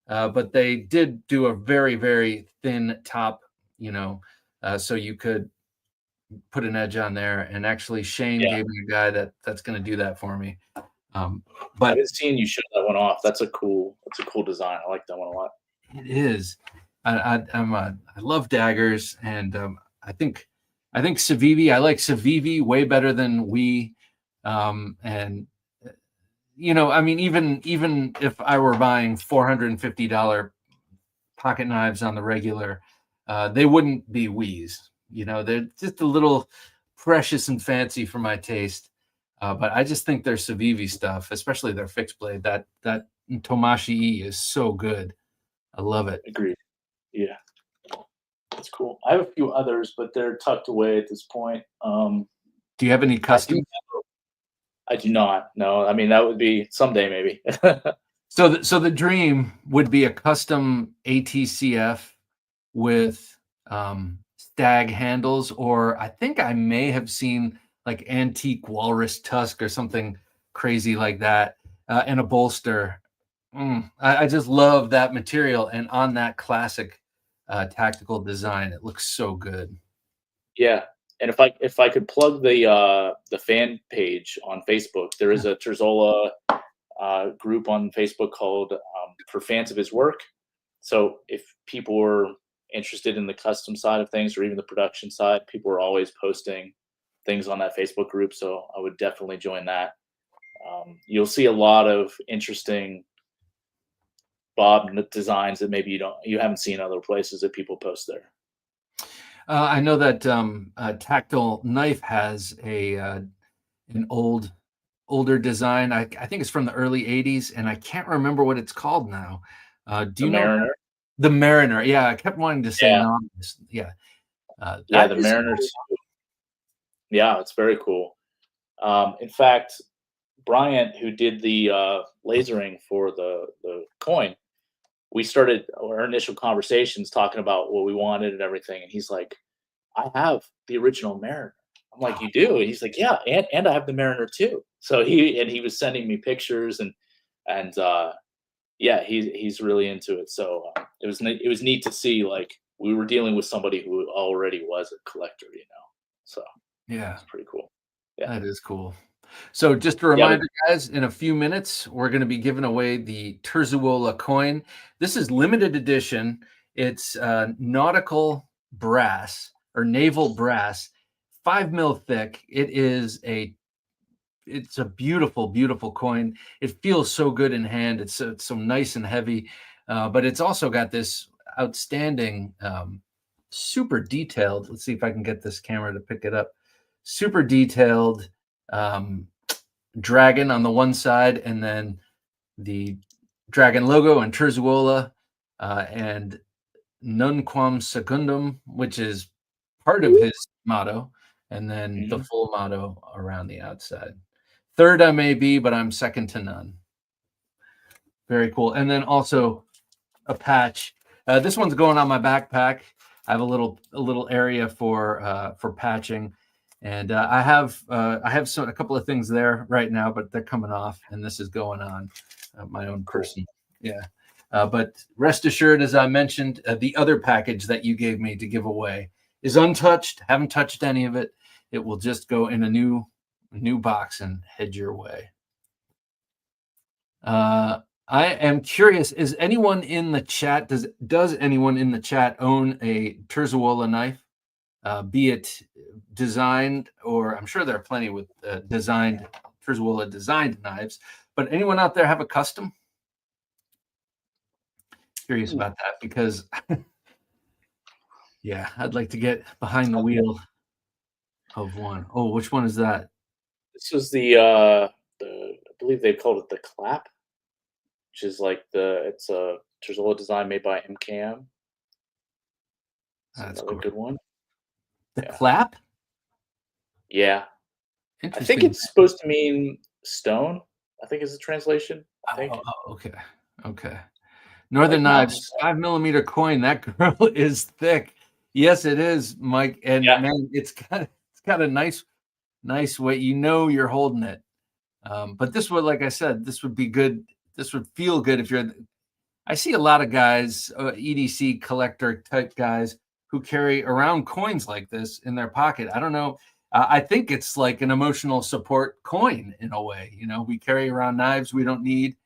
but they did do a very, very thin top, so you could put an edge on there. And actually, Shane Yeah. gave me a guy that's going to do that for me. I've But been seeing you show that one off. That's a cool design. I like that one a lot. it is. I love daggers, and I think Civivi. I like Civivi way better than we. And I mean, even if I were buying $450 pocket knives on the regular, they wouldn't be Wees. They're just a little precious and fancy for my taste. But I just think their Civivi stuff, especially their fixed blade, that Tomashi E is so good. I love it. Agreed. Yeah, that's cool. I have a few others, but they're tucked away at this point. Do you have any custom? I do not. No, I mean that would be someday maybe. So the dream would be a custom ATCF with stag handles, or I think I may have seen like antique walrus tusk or something crazy like that, and a bolster. I just love that material, and on that classic tactical design, it looks so good. Yeah, and if I could plug the fan page on Facebook, there is a Terzuola group on Facebook called for fans of his work. So if people were interested in the custom side of things or even the production side, people are always posting things on that Facebook group. So I would definitely join that. You'll see a lot of interesting Bob designs that maybe you haven't seen other places that people post there. I know that Tactile Knife has an older design. I think it's from the early 80s, and I can't remember what it's called now. Do you know? Mariner? The Mariner. Yeah, I kept wanting to say Yeah. Yeah. The Mariner. Yeah, it's very cool. In fact, Bryant, who did the lasering for the coin, we started our initial conversations talking about what we wanted and everything, and he's like, "I have the original Mariner." I'm like, "You do?" And he's like, "Yeah, and I have the Mariner too." So he was sending me pictures and yeah, he's really into it. So it was neat to see, like, we were dealing with somebody who already was a collector, So yeah, it's pretty cool. Yeah, that is cool. So just a reminder, guys, in a few minutes, we're going to be giving away the Terzuola coin. This is limited edition. It's nautical brass or naval brass, 5 mil thick. It's a beautiful, beautiful coin. It feels so good in hand. It's so nice and heavy, but it's also got this outstanding, super detailed. Let's see if I can get this camera to pick it up. Super detailed dragon on the one side, and then the dragon logo and Terzuola, and Nunquam Secundum, which is part of his motto, and then the full motto around the outside. Third I may be, but I'm second to none. Very cool. And then also a patch. This one's going on my backpack. I have a little area for patching. And I have a couple of things there right now, but they're coming off, and this is going on my own person. Yeah. But rest assured, as I mentioned, the other package that you gave me to give away is untouched. Haven't touched any of it. It will just go in a new box and head your way. I am curious, is anyone in the chat, does anyone in the chat own a Terzuola knife? Be it designed, or I'm sure there are plenty with Terzuola designed knives, but anyone out there have a custom? Curious about that, because yeah, I'd like to get behind the wheel of one. Oh, which one is that? This was I believe they called it the Clap, which is like it's a Terzuola design made by MKM. That's another good one. The Clap? Yeah. I think it's supposed to mean stone, I think is the translation. I think. Oh, okay. Northern Knives, 5 millimeter coin. That girl is thick. Yes, it is, Mike. And man, it's got a nice way. You're holding it. But this would, like I said, this would be good this would feel good if you're. I see a lot of guys, EDC collector type guys, who carry around coins like this in their pocket. I don't know. I think it's like an emotional support coin in a way. You know, we carry around knives we don't need.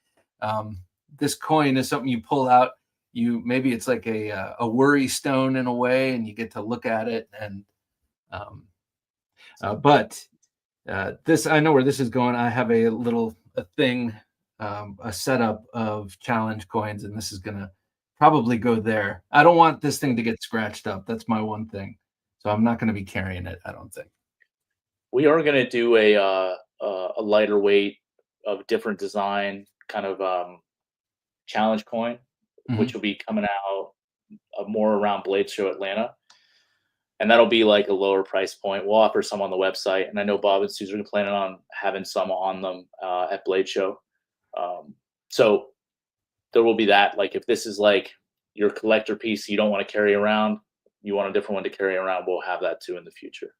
This coin is something you pull out. Maybe it's like a worry stone in a way, and you get to look at it. And but this, I know where this is going. I have a thing, a setup of challenge coins, and this is gonna probably go there. I don't want this thing to get scratched up. That's my one thing. So I'm not going to be carrying it, I don't think. We are going to do a lighter weight of different design kind of challenge coin, which will be coming out more around Blade Show Atlanta. And that'll be like a lower price point. We'll offer some on the website. And I know Bob and Susan are planning on having some on them at Blade Show. So there will be that. Like if this is like your collector piece you don't want to carry around, you want a different one to carry around, we'll have that too in the future.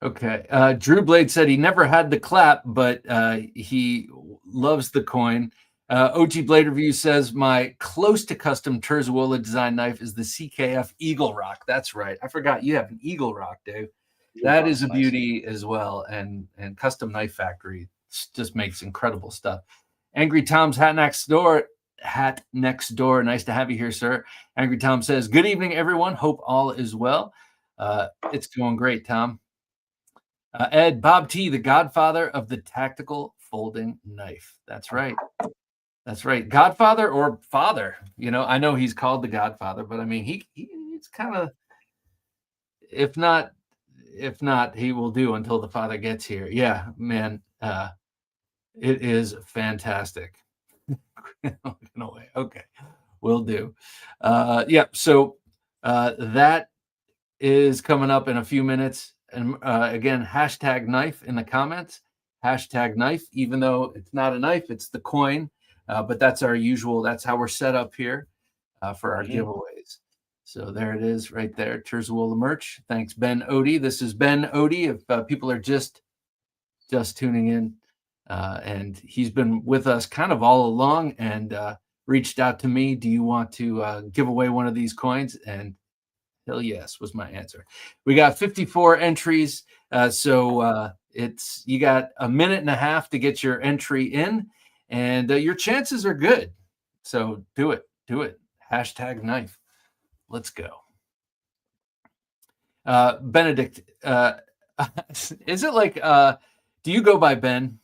Okay. Drew Blade said he never had the clap, but he loves the coin. OG Blade Review says my close to custom Terzuola design knife is the CKF Eagle Rock. That's right. I forgot you have an Eagle Rock, Dave. That is a beauty as well. And Custom Knife Factory just makes incredible stuff. Angry Tom's Hat Next Door. Nice to have you here, sir. Angry Tom says, good evening, everyone. Hope all is well. It's going great, Tom. Ed, Bob T, the godfather of the tactical folding knife. That's right. That's right. Godfather or father. You know, I know he's called the Godfather, but I mean, he's kind of, if not, he will do until the father gets here. Yeah, man. It is fantastic. No way. Okay, will do. Yeah. So that is coming up in a few minutes. And again, hashtag knife in the comments. Hashtag knife, even though it's not a knife, it's the coin. But that's our usual. That's how we're set up here for our giveaways. So there it is, right there. Terzuola merch. Thanks, Ben Oddi. This is Ben Oddi. If people are just tuning in, and he's been with us kind of all along, and reached out to me. Do you want to give away one of these coins? And hell yes was my answer. We got 54 entries, so it's you got a minute and a half to get your entry in, and your chances are good. So do it. Hashtag knife. Let's go. Benedict, is it like do you go by Ben?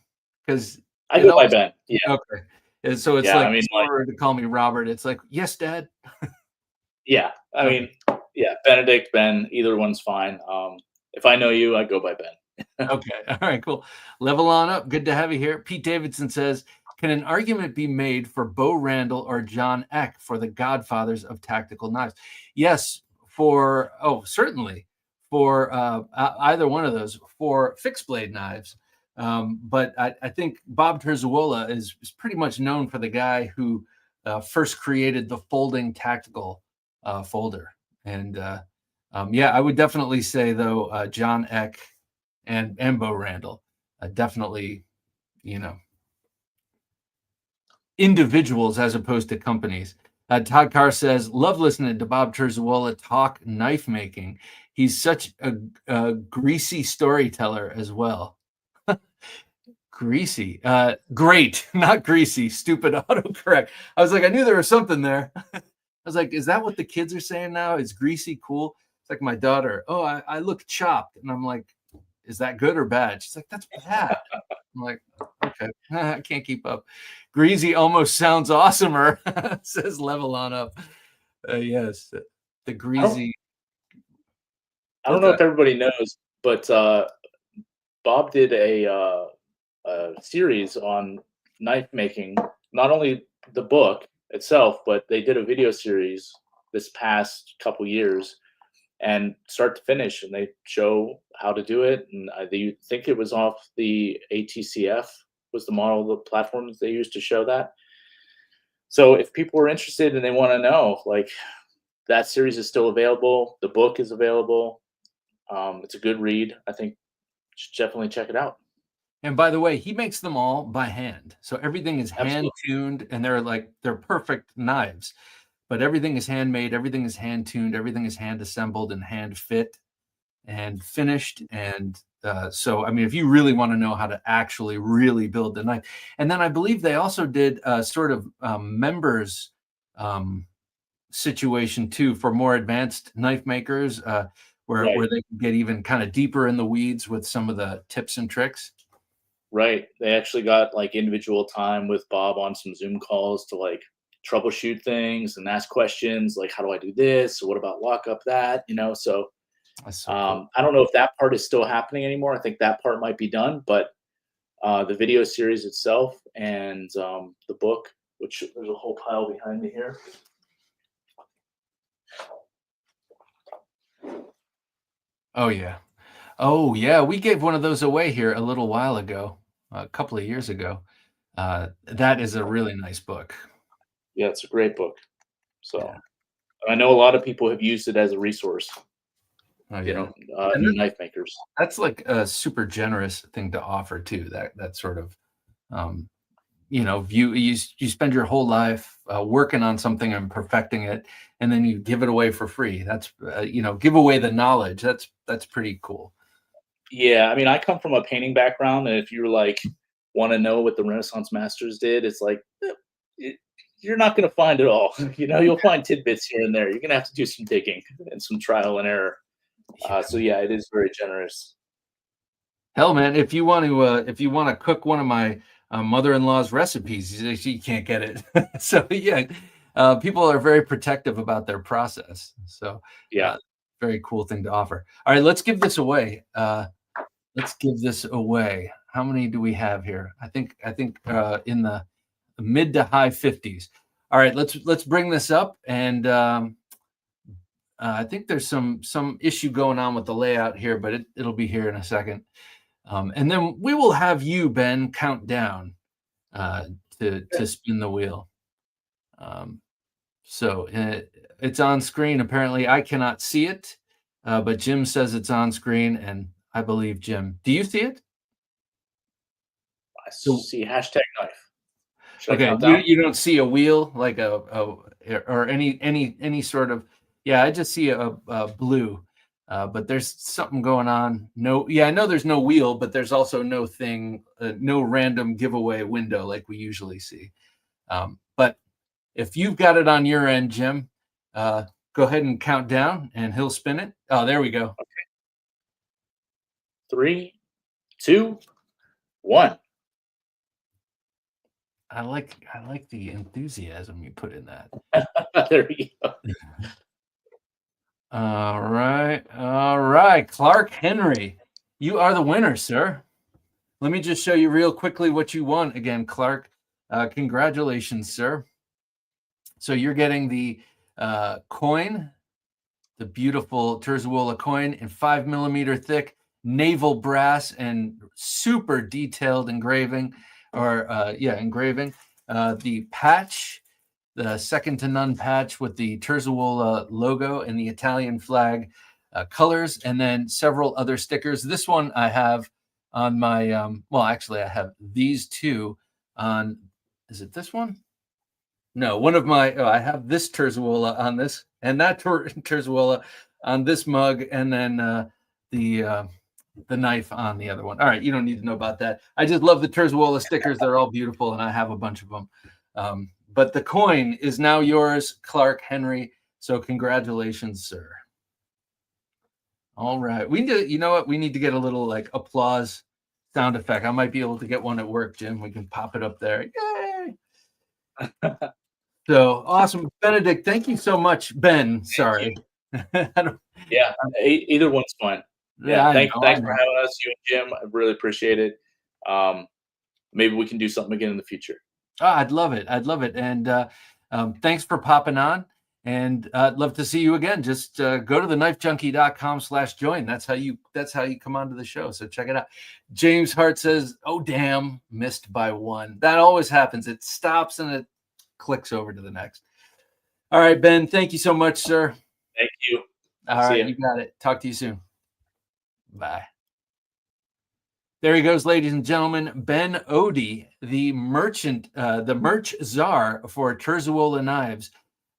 Because I go by Ben. Yeah. Okay. And so it's like, I mean, to call me Robert. It's like, yes, Dad. Yeah. I mean, yeah, Benedict, Ben, either one's fine. If I know you, I go by Ben. Okay. All right, cool. Level on up. Good to have you here. Pete Davidson says, can an argument be made for Bo Randall or John Eck for the godfathers of tactical knives? Yes, certainly for either one of those, for fixed blade knives. But I think Bob Terzuola is pretty much known for the guy who first created the folding tactical folder. And yeah, I would definitely say, though, John Eck and Bo Randall, definitely, you know, individuals as opposed to companies. Todd Carr says, love listening to Bob Terzuola talk knife making. He's such a greasy storyteller as well. Greasy. Great, not greasy. Stupid autocorrect. I was like, I knew there was something there. I was like, is that what the kids are saying now? Is greasy cool? It's like my daughter. Oh, I look chopped. And I'm like, is that good or bad? She's like, that's bad. I'm like, okay, I can't keep up. Greasy almost sounds awesomer, says level on up. Yes, the greasy. I don't know if everybody knows, but Bob did a series on knife making, not only the book itself, but they did a video series this past couple years, and start to finish, and they show how to do it. And I think it was off the ATCF was the model, the platforms they used to show that. So if people are interested and they want to know, like, that series is still available. The book is available. It's a good read. I think you should definitely check it out. And by the way, he makes them all by hand. So everything is hand Absolutely. tuned, and they're perfect knives. But everything is handmade, everything is hand tuned, everything is hand assembled and hand fit and finished. And so, I mean, if you really want to know how to actually really build the knife, and then I believe they also did a sort of members situation too for more advanced knife makers, where Right. they can get even kind of deeper in the weeds with some of the tips and tricks. Right. They actually got like individual time with Bob on some Zoom calls to like troubleshoot things and ask questions like, how do I do this? What about lockup that? So That's so cool. I don't know if that part is still happening anymore. I think that part might be done, but the video series itself and the book, which there's a whole pile behind me here. Oh yeah. Oh yeah, we gave one of those away here a little while ago, a couple of years ago. That is a really nice book. Yeah, it's a great book. Yeah. So I know a lot of people have used it as a resource, Oh yeah. And new knife makers. that's like a super generous thing to offer too. That sort of um, you spend your whole life working on something and perfecting it, and then you give it away for free. That's give away the knowledge. That's pretty cool. Yeah, I mean, I come from a painting background, and if you're like want to know what the Renaissance masters did, it's like it, you're not going to find it all. You'll find tidbits here and there. You're going to have to do some digging and some trial and error. Yeah. So yeah, it is very generous. Hell, man, if you want to cook one of my mother-in-law's recipes, you can't get it. So yeah, people are very protective about their process. So Yeah, very cool thing to offer. All right, let's give this away. Let's give this away. How many do we have here? I think in the mid to high 50s. All right, let's bring this up, and I think there's some issue going on with the layout here, but it'll be here in a second. And then we will have you, Ben, count down uh, to spin the wheel. So it's on screen. Apparently, I cannot see it, but Jim says it's on screen, and I believe Jim. Do you see it? I So see hashtag knife. Should I okay, count down? you don't see a wheel like or any sort of yeah. I just see a blue, but there's something going on. No, yeah, I know there's no wheel, but there's also no thing, no random giveaway window like we usually see. But if you've got it on your end, Jim, go ahead and count down, and he'll spin it. Oh, there we go. 3, 2, 1. I like the enthusiasm you put in that. There you go. All right, Clark Henry, you are the winner, sir. Let me just show you real quickly what you won again, Clark. Congratulations, sir. So you're getting the coin, the beautiful Terzuola coin in 5mm thick naval brass and super detailed engraving, engraving. The patch, the second to none patch with the Terzuola logo and the Italian flag colors, and then several other stickers. This one I have on my, well, actually, I have these two on, is it this one? No, one of my, I have this Terzuola on this, and that Terzuola on this mug, and then the knife on the other one. All right, you don't need to know about that. I just love the Terzuola stickers. They're all beautiful, and I have a bunch of them. But the coin is now yours, Clark Henry. So congratulations, sir. All right. You know what? We need to get a little like applause sound effect. I might be able to get one at work, Jim. We can pop it up there. Yay. So awesome. Benedict, thank you so much. Ben, sorry. Yeah, either one's fine. Yeah, Yeah, thanks I for know. having us, you and Jim. I really appreciate it. Maybe we can do something again in the future. Oh, I'd love it. I'd love it. And thanks for popping on. And I'd love to see you again. Just go to theknifejunkie.com/join. That's how you come onto the show. So check it out. James Hart says, "Oh damn, missed by one." That always happens. It stops and it clicks over to the next. All right, Ben. Thank you so much, sir. Thank you. All See right, ya. you got it. Talk to you soon. Bye. There he goes, ladies and gentlemen. Ben Oddi, the merchant, the merch czar for Terzuola knives.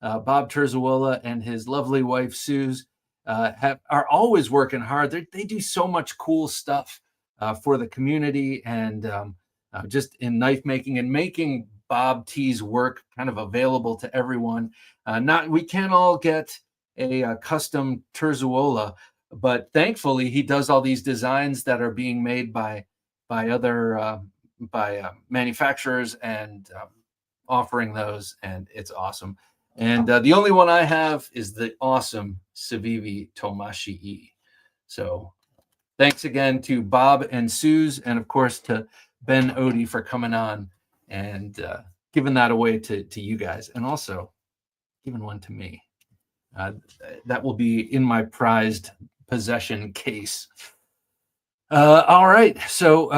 Bob Terzuola and his lovely wife, Suze, are always working hard. They do so much cool stuff for the community and just in knife making and making Bob T's work kind of available to everyone. We can't all get a custom Terzuola, but thankfully he does all these designs that are being made by other manufacturers and offering those, and it's awesome. And the only one I have is the awesome Civivi Tomashi E. So thanks again to Bob and Suze, and of course to Ben Oddi for coming on and giving that away to you guys, and also giving one to me. That will be in my prized possession case. All right. So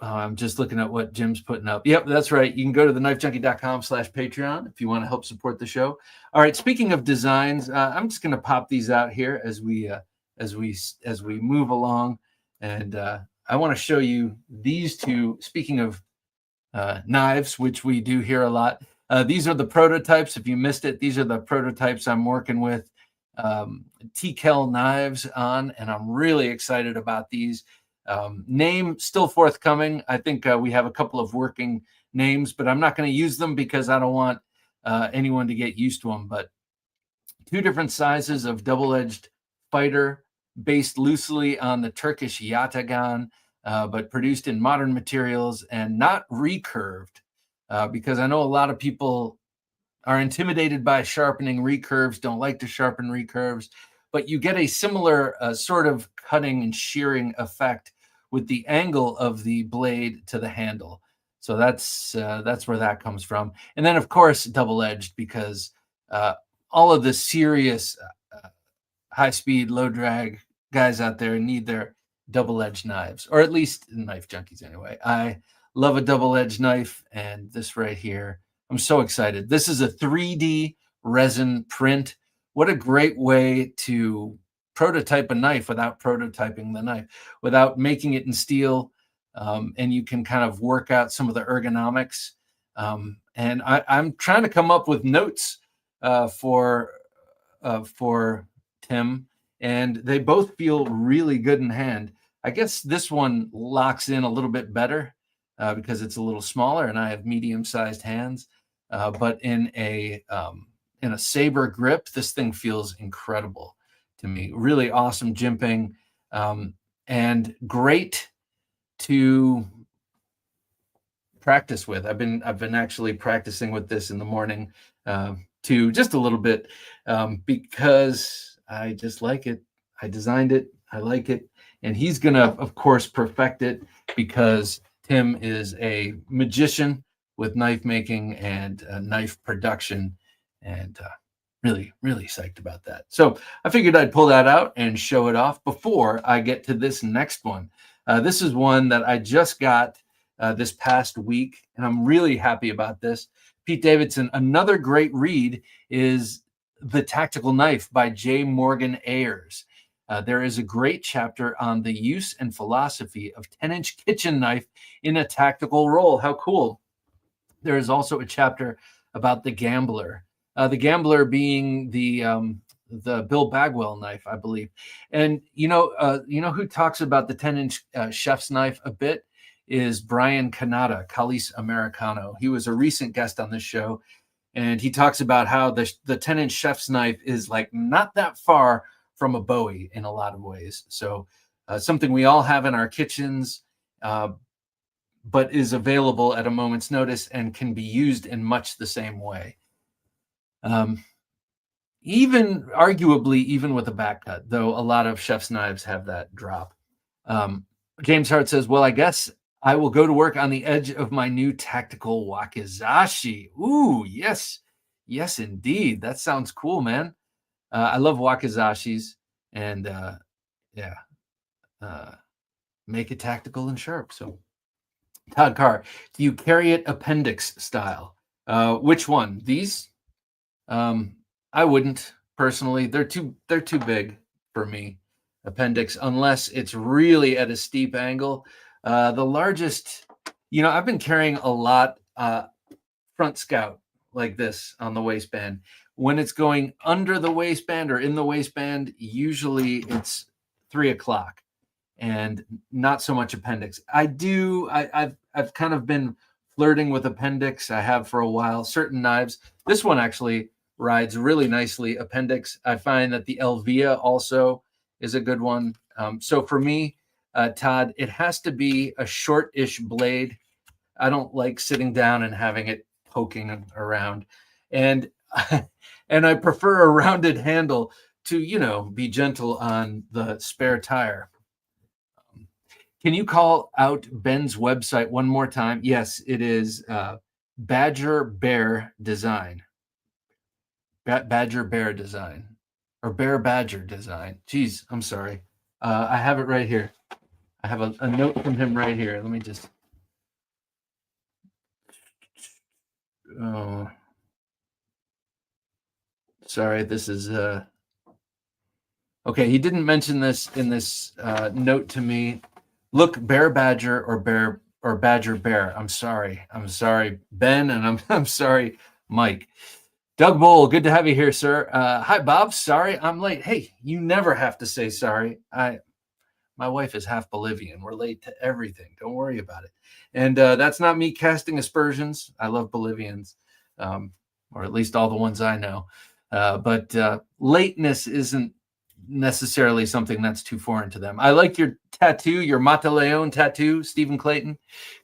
I'm just looking at what Jim's putting up. Yep, that's right. You can go to TheKnifeJunkie.com/Patreon if you want to help support the show. All right. Speaking of designs, I'm just going to pop these out here as we move along, and I want to show you these two. Speaking of knives, which we do here a lot. These are the prototypes. If you missed it, these are the prototypes I'm working with TKL knives on, and I'm really excited about these. Name still forthcoming. I think we have a couple of working names, but I'm not going to use them because I don't want anyone to get used to them. But two different sizes of double-edged fighter based loosely on the Turkish yatagan, but produced in modern materials and not recurved, because I know a lot of people are intimidated by sharpening recurves, don't like to sharpen recurves, but you get a similar sort of cutting and shearing effect with the angle of the blade to the handle. So that's where that comes from. And then, of course, double-edged, because all of the serious high-speed, low-drag guys out there need their double-edged knives, or at least knife junkies anyway. I love a double-edged knife, and this right here, I'm so excited. This is a 3D resin print. What a great way to prototype a knife without prototyping the knife, without making it in steel. And you can kind of work out some of the ergonomics. And I'm trying to come up with notes for Tim, and they both feel really good in hand. I guess this one locks in a little bit better because it's a little smaller, and I have medium-sized hands. But in a saber grip, this thing feels incredible to me. Really awesome jimping, and great to practice with. I've been actually practicing with this in the morning too, just a little bit, because I just like it. I designed it. I like it, and he's gonna, of course, perfect it because Tim is a magician with knife making and knife production, and really, really psyched about that. So I figured I'd pull that out and show it off before I get to this next one. This is one that I just got this past week, and I'm really happy about this. Pete Davidson. Another great read is The Tactical Knife by J. Morgan Ayers. There is a great chapter on the use and philosophy of 10-inch kitchen knife in a tactical role. How cool. There is also a chapter about the Gambler. The Gambler being the Bill Bagwell knife, I believe. And you know who talks about the 10-inch chef's knife a bit is Brian Canada, Calice Americano. He was a recent guest on this show, and he talks about how the 10-inch chef's knife is like not that far from a Bowie in a lot of ways. So something we all have in our kitchens, but is available at a moment's notice and can be used in much the same way. Even with a back cut, though a lot of chef's knives have that drop. James Hart says, well, I guess I will go to work on the edge of my new tactical wakizashi. Ooh, yes. Yes, indeed. That sounds cool, man. I love wakizashis, and make it tactical and sharp. So Todd Carr, do you carry it appendix style? Which one? These? I wouldn't personally. They're too big for me. appendix unless it's really at a steep angle. The largest, I've been carrying a lot front scout like this on the waistband. When it's going under the waistband or in the waistband, usually it's 3 o'clock and not so much appendix. I've kind of been flirting with appendix. I have for a while. Certain knives. This one actually rides really nicely appendix. I find that the Elvia also is a good one. So for me, Todd, it has to be a short-ish blade. I don't like sitting down and having it poking around, and and I prefer a rounded handle to be gentle on the spare tire. Can you call out Ben's website one more time? Yes, it is Badger Bear Design. Badger Bear Design, or Bear Badger Design. Geez, I'm sorry. I have it right here. I have a note from him right here. Let me just. Oh, sorry. This is okay. He didn't mention this in this note to me. Look, Bear Badger or Badger Bear. I'm sorry, Ben, and I'm sorry, Mike. Doug Bowl, good to have you here, sir. Hi, Bob. Sorry, I'm late. Hey, you never have to say sorry. My wife is half Bolivian. We're late to everything. Don't worry about it. And that's not me casting aspersions. I love Bolivians, or at least all the ones I know. But lateness isn't necessarily something that's too foreign to them. I like your tattoo, your Mata Leon tattoo, Stephen Clayton.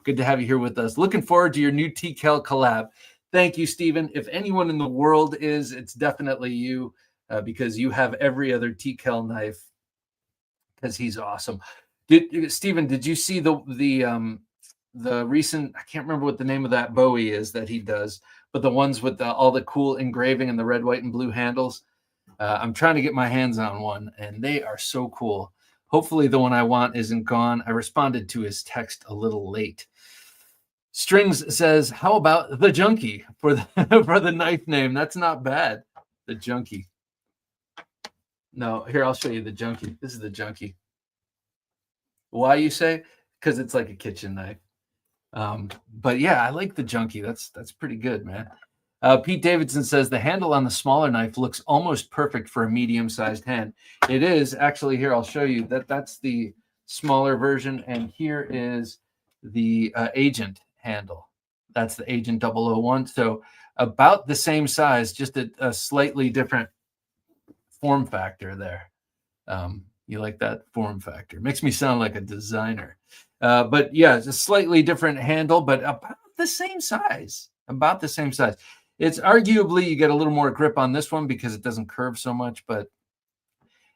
Good to have you here with us. Looking forward to your new TKL collab. Thank you, Stephen. If anyone in the world is, it's definitely you, because you have every other TKL knife, because he's awesome. Stephen, did you see the recent, I can't remember what the name of that Bowie is that he does, but the ones with all the cool engraving and the red, white, and blue handles? I'm trying to get my hands on one, and they are so cool. Hopefully the one I want isn't gone. I responded to his text a little late. Strings says, how about the Junkie for the for the knife name? That's not bad. The Junkie. No, here, I'll show you the Junkie. This is the Junkie. Why, you say? Because it's like a kitchen knife. But yeah, I like the Junkie. That's pretty good, man. Pete Davidson says the handle on the smaller knife looks almost perfect for a medium-sized hand. It is actually. Here, I'll show you that's the smaller version, and here is the Agent handle. That's the Agent 001. So about the same size, just a slightly different form factor there. You like that form factor? Makes me sound like a designer. But yeah, it's a slightly different handle, but about the same size. About the same size. It's arguably you get a little more grip on this one because it doesn't curve so much. But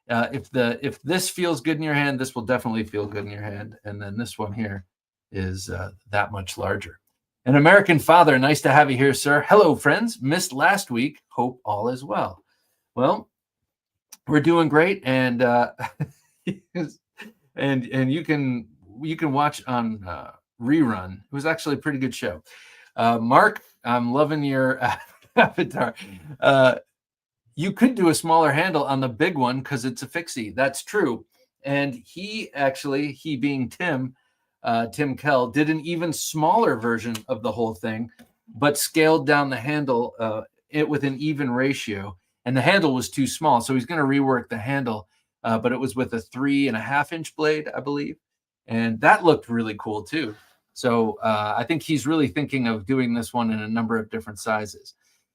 if this feels good in your hand, this will definitely feel good in your hand. And then this one here is that much larger. An American Father, nice to have you here, sir. Hello, friends. Missed last week. Hope all is well. Well, we're doing great, and and you can watch on rerun. It was actually a pretty good show. Mark, I'm loving your avatar. You could do a smaller handle on the big one because it's a fixie. That's true. And he being Tim Kell, did an even smaller version of the whole thing, but scaled down the handle with an even ratio. And the handle was too small, so he's going to rework the handle, but it was with a 3.5-inch blade, I believe. And that looked really cool too. So I think he's really thinking of doing this one in a number of different sizes.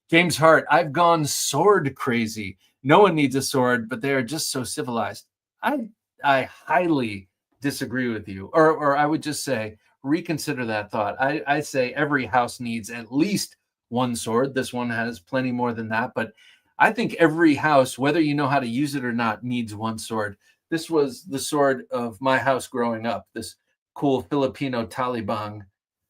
James Hart, I've gone sword crazy. No one needs a sword, but they are just so civilized. I highly disagree with you, or I would just say reconsider that thought. I say every house needs at least one sword. This one has plenty more than that, but I think every house, whether you know how to use it or not, needs one sword. This was the sword of my house growing up. This cool Filipino talibang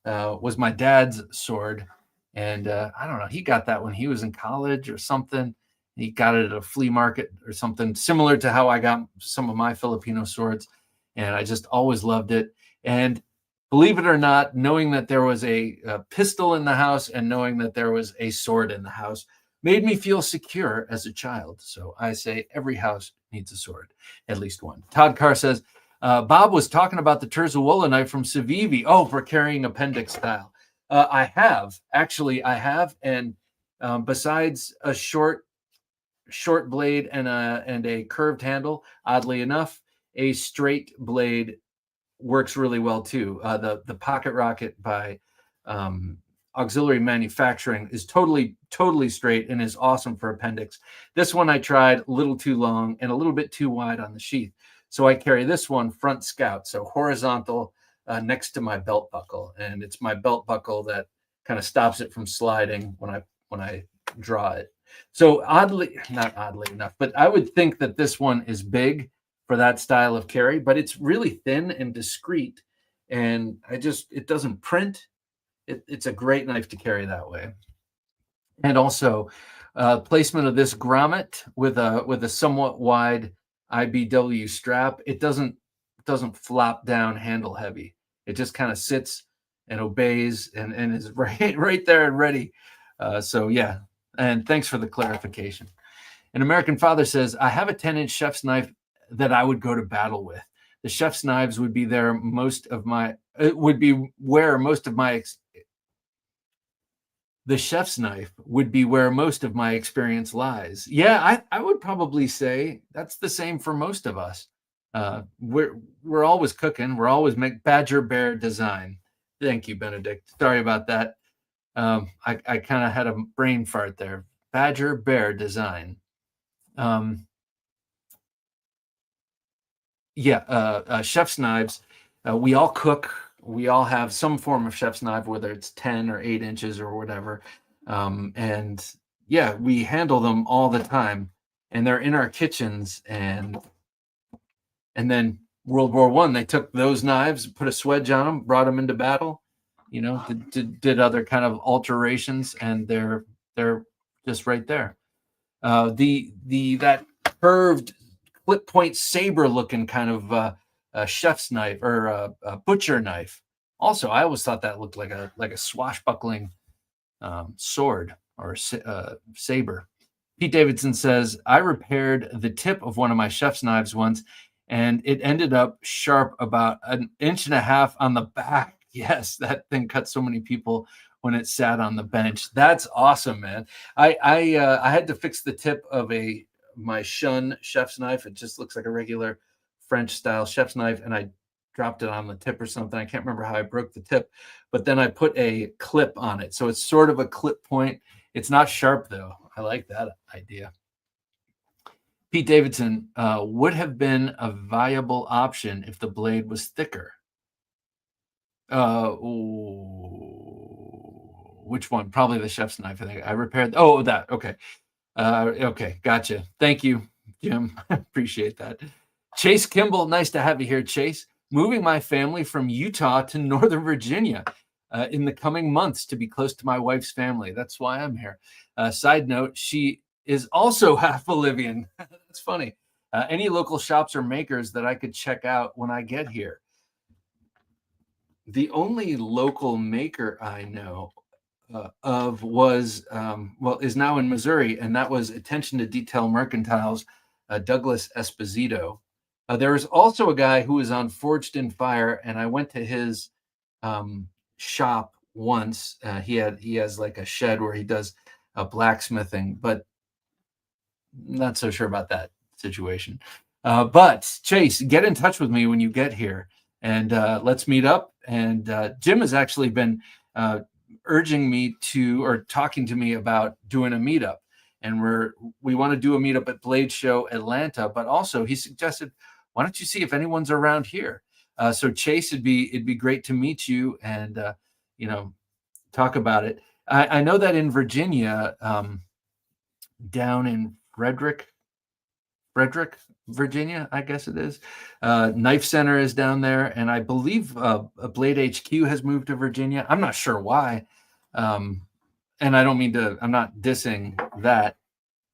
was my dad's sword. And I don't know, he got that when he was in college or something. He got it at a flea market or something, similar to how I got some of my Filipino swords. And I just always loved it. And believe it or not, knowing that there was a pistol in the house and knowing that there was a sword in the house made me feel secure as a child. So I say every house needs a sword, at least one. Todd Carr says, Bob was talking about the Terzuola knife from Civivi. Oh, for carrying appendix style. I have. And besides a short blade and a curved handle, oddly enough, a straight blade works really well too. The Pocket Rocket by Auxiliary Manufacturing is totally straight and is awesome for appendix. This one I tried a little too long and a little bit too wide on the sheath, so I carry this one front scout, so horizontal next to my belt buckle, and it's my belt buckle that kind of stops it from sliding when I draw it. So not oddly enough, but I would think that this one is big for that style of carry, but it's really thin and discreet, and it doesn't print. It's a great knife to carry that way. And also placement of this grommet with a somewhat wide IBW strap. It doesn't flop down handle heavy. It just kind of sits and obeys and is right there and ready. So yeah, and thanks for the clarification. An American Father says, I have a 10-inch chef's knife that I would go to battle with. The chef's knives would be where most of my the chef's knife would be where most of my experience lies. Yeah, I would probably say that's the same for most of us. We're always cooking. We're always Badger Bear Design. Thank you, Benedict. Sorry about that. I kind of had a brain fart there. Badger Bear Design. Chef's knives. We all cook. We all have some form of chef's knife, whether it's 10 or 8 inches or whatever. And yeah, we handle them all the time, and they're in our kitchens. And then World War I, they took those knives, put a swedge on them, brought them into battle, did other kind of alterations, and they're just right there. That curved flip point saber looking kind of a chef's knife or a butcher knife. Also, I always thought that looked like a swashbuckling sword or saber. Pete Davidson says, I repaired the tip of one of my chef's knives once, and it ended up sharp about 1.5 inches on the back. Yes, that thing cut so many people when it sat on the bench. That's awesome, man. I had to fix the tip of my Shun chef's knife. It just looks like a regular French style chef's knife, and I dropped it on the tip or something. I can't remember how I broke the tip, but then I put a clip on it, so it's sort of a clip point. It's not sharp though. I like that idea. Pete Davidson, would have been a viable option if the blade was thicker. Which one? Probably the chef's knife. I think I repaired. Oh, that. Okay. Okay. Gotcha. Thank you, Jim. Appreciate that. Chase Kimball, nice to have you here, Chase. Moving my family from Utah to Northern Virginia in the coming months to be close to my wife's family. That's why I'm here. Side note, she is also half Bolivian. That's funny. Any local shops or makers that I could check out when I get here? The only local maker I know of was, is now in Missouri, and that was Attention to Detail Mercantile's Douglas Esposito. There was also a guy who was on Forged in Fire, and I went to his shop once. He has like a shed where he does blacksmithing, but not so sure about that situation. But Chase, get in touch with me when you get here, and let's meet up. And Jim has actually been urging me to, or talking to me about doing a meetup, and we want to do a meetup at Blade Show Atlanta. But also, he suggested, why don't you see if anyone's around here? So Chase, it'd be great to meet you and talk about it. I know that in Virginia, down in Frederick, Virginia, I guess it is. Knife Center is down there, and I believe Blade HQ has moved to Virginia. I'm not sure why, and I don't mean to. I'm not dissing that,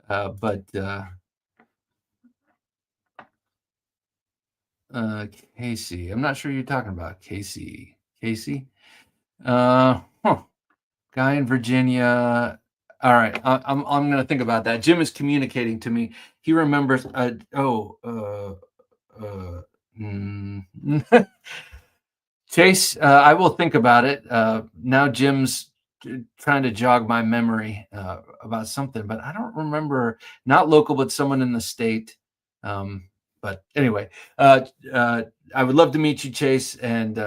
but Casey, I'm not sure you're talking about Casey. Guy in Virginia. All right, I'm going to think about that. Jim is communicating to me. He remembers. Chase, I will think about it. Now Jim's trying to jog my memory about something, but I don't remember. Not local, but someone in the state. But anyway, I would love to meet you, Chase, and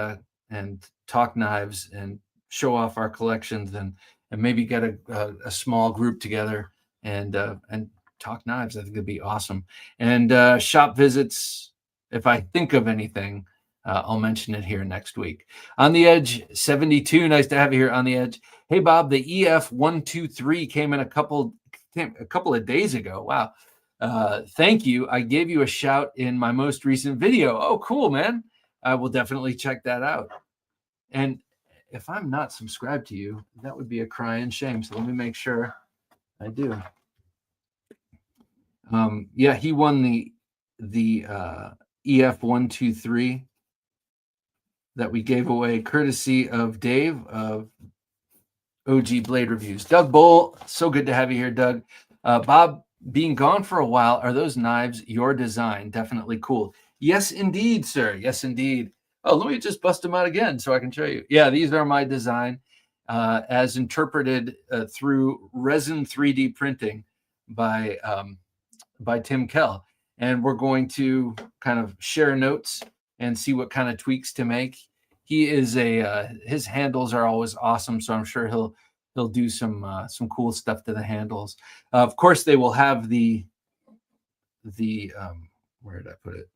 talk knives and show off our collections and maybe get a small group together and talk knives. I think it'd be awesome. And shop visits, if I think of anything, I'll mention it here next week. On the Edge 72, nice to have you here on the Edge. Hey Bob, the EF 123 came in a couple of days ago. Wow. Thank you. I gave you a shout in my most recent video. Oh, cool, man. I will definitely check that out. And if I'm not subscribed to you, that would be a crying shame. So let me make sure I do. Yeah, he won the EF 123 that we gave away courtesy of Dave of OG Blade Reviews. Doug Bull, so good to have you here, Doug. Bob, being gone for a while, are those knives your design? Definitely cool. Yes, indeed, sir. Yes, indeed. Oh, let me just bust them out again so I can show you. Yeah, these are my design as interpreted through resin 3D printing by Tim Kell. And we're going to kind of share notes and see what kind of tweaks to make. He is his handles are always awesome, so I'm sure he'll do some cool stuff to the handles. Of course, they will have the where did I put it?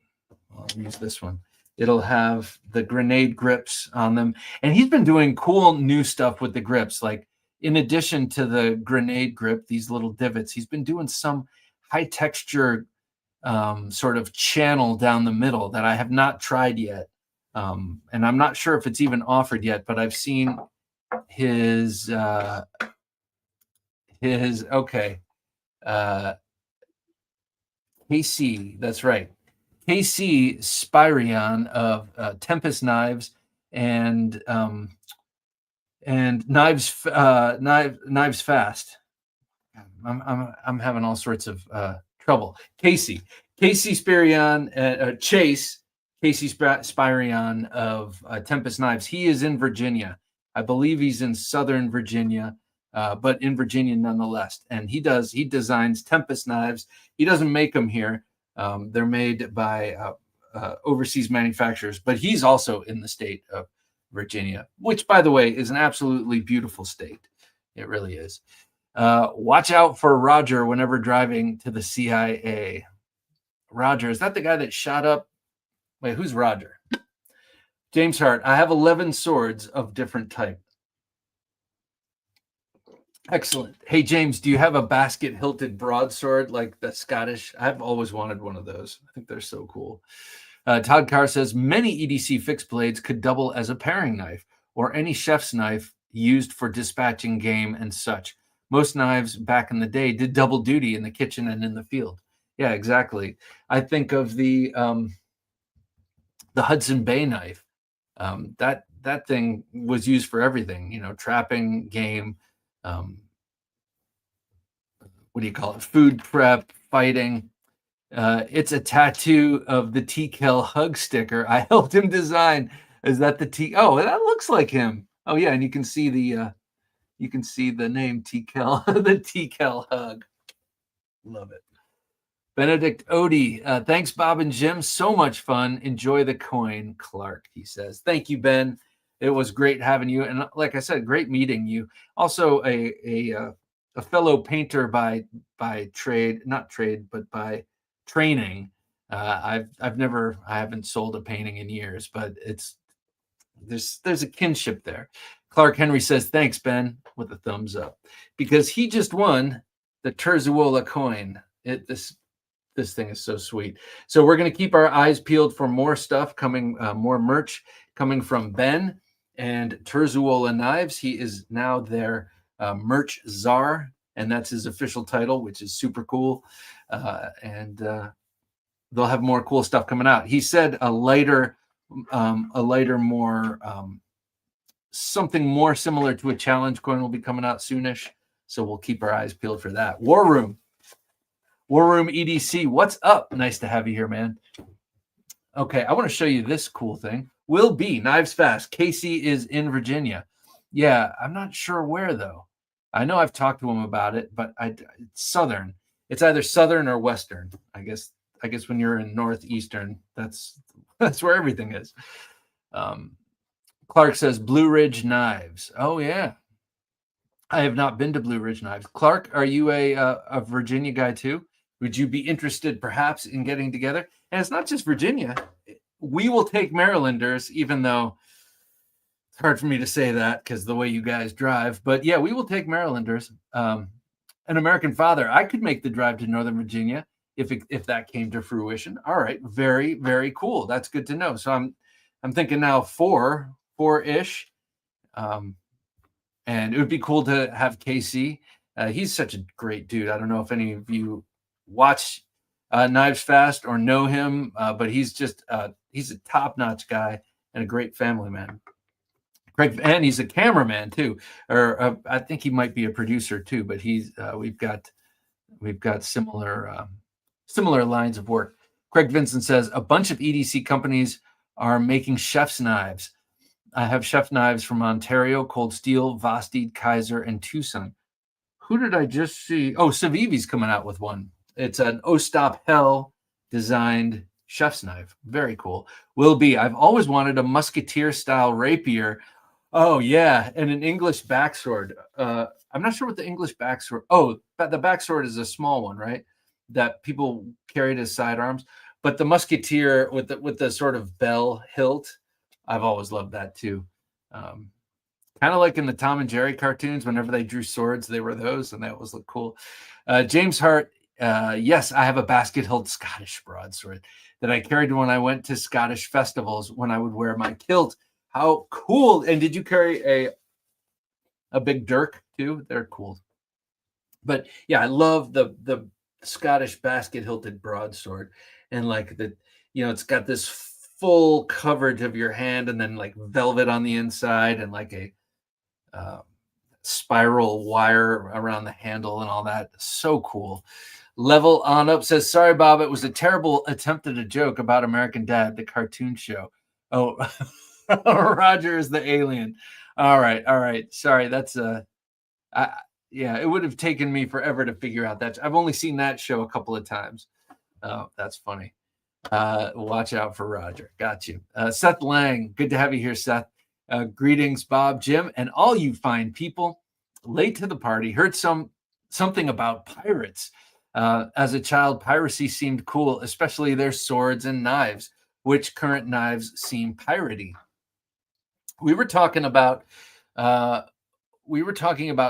I'll use this one. It'll have the grenade grips on them, and he's been doing cool new stuff with the grips. Like in addition to the grenade grip, these little divots, he's been doing some high texture sort of channel down the middle that I have not tried yet. And I'm not sure if it's even offered yet, but I've seen his KC, that's right. KC Spyrion of Tempest Knives and Knives Fast. I'm having all sorts of trouble. Casey Spyrion, Chase Casey Spyrion of Tempest Knives. He is in Virginia. I believe he's in Southern Virginia, but in Virginia nonetheless. And he designs Tempest knives. He doesn't make them here. They're made by overseas manufacturers, but he's also in the state of Virginia, which, by the way, is an absolutely beautiful state. It really is. Watch out for Roger whenever driving to the CIA. Roger, is that the guy that shot up? Wait, who's Roger? James Hart, I have 11 swords of different type. Excellent. Hey, James, do you have a basket hilted broadsword like the Scottish? I've always wanted one of those. I think they're so cool. Todd Carr says, many EDC fixed blades could double as a paring knife or any chef's knife used for dispatching game and such. Most knives back in the day did double duty in the kitchen and in the field. Yeah, exactly. I think of the Hudson Bay knife. That thing was used for everything, trapping, game, what do you call it? Food prep, fighting. It's a tattoo of the TKL hug sticker I helped him design. Is that the T? Oh, that looks like him. Oh yeah, and you can see the name TKL, the TKL hug. Love it. Benedict Oddi, thanks, Bob and Jim. So much fun. Enjoy the coin, Clark, he says. Thank you, Ben. It was great having you. And like I said, great meeting you. Also a fellow painter by trade, not trade, but by training. I haven't sold a painting in years, but there's a kinship there. Clark Henry says, thanks, Ben, with a thumbs up, because he just won the Terzuola coin. This thing is so sweet. So we're going to keep our eyes peeled for more stuff coming, more merch coming from Ben and Terzuola Knives. He is now their merch czar, and that's his official title, which is super cool. And they'll have more cool stuff coming out. He said a lighter, more something more similar to a challenge coin will be coming out soonish. So we'll keep our eyes peeled for that. War Room EDC, what's up? Nice to have you here, man. Okay, I want to show you this cool thing. Will be Knives Fast. Casey is in Virginia. Yeah, I'm not sure where though. I know I've talked to him about it, but it's southern. It's either southern or western. I guess when you're in northeastern, that's where everything is. Clark says Blue Ridge Knives. Oh yeah, I have not been to Blue Ridge Knives. Clark, are you a Virginia guy too? Would you be interested perhaps in getting together? And it's not just Virginia. We will take Marylanders, even though it's hard for me to say that because the way you guys drive. But yeah, we will take Marylanders. An American Father, I could make the drive to Northern Virginia if that came to fruition. All right, very, very cool. That's good to know. So I'm thinking now four-ish. And it would be cool to have Casey. He's such a great dude. I don't know if any of you watch Knives Fast or know him, but he's a top-notch guy and a great family man. Craig, and he's a cameraman too, or I think he might be a producer too. But we've got similar lines of work. Craig Vincent says a bunch of EDC companies are making chef's knives. I have chef knives from Ontario, Cold Steel, Vosteed, Kaiser, and Tucson. Who did I just see? Oh, Civivi's coming out with one. It's an Ostap Hell designed chef's knife. Very cool. Will be. I've always wanted a musketeer style rapier. Oh yeah, and an English backsword. I'm not sure what the English backsword. Oh, but the backsword is a small one, right? That people carried as sidearms. But the musketeer with the sort of bell hilt, I've always loved that too. Kind of like in the Tom and Jerry cartoons, whenever they drew swords, they were those, and they always look cool. James Hart, yes, I have a basket hilt Scottish broadsword that I carried when I went to Scottish festivals when I would wear my kilt. How cool! And did you carry a big dirk too? They're cool. But yeah, I love the Scottish basket hilted broadsword, and like it's got this full coverage of your hand, and then like velvet on the inside, and like a spiral wire around the handle and all that. So cool. Level on up says, sorry, Bob, it was a terrible attempt at a joke about American Dad, the cartoon show. Oh, Roger is the alien. All right. Sorry, that's yeah, it would have taken me forever to figure out that. I've only seen that show a couple of times. Oh, that's funny. Watch out for Roger. Got you. Seth Lang, good to have you here, Seth. Greetings, Bob, Jim, and all you fine people. Late to the party. Heard something about pirates. As a child, piracy seemed cool, especially their swords and knives. Which current knives seem piratey? We were talking about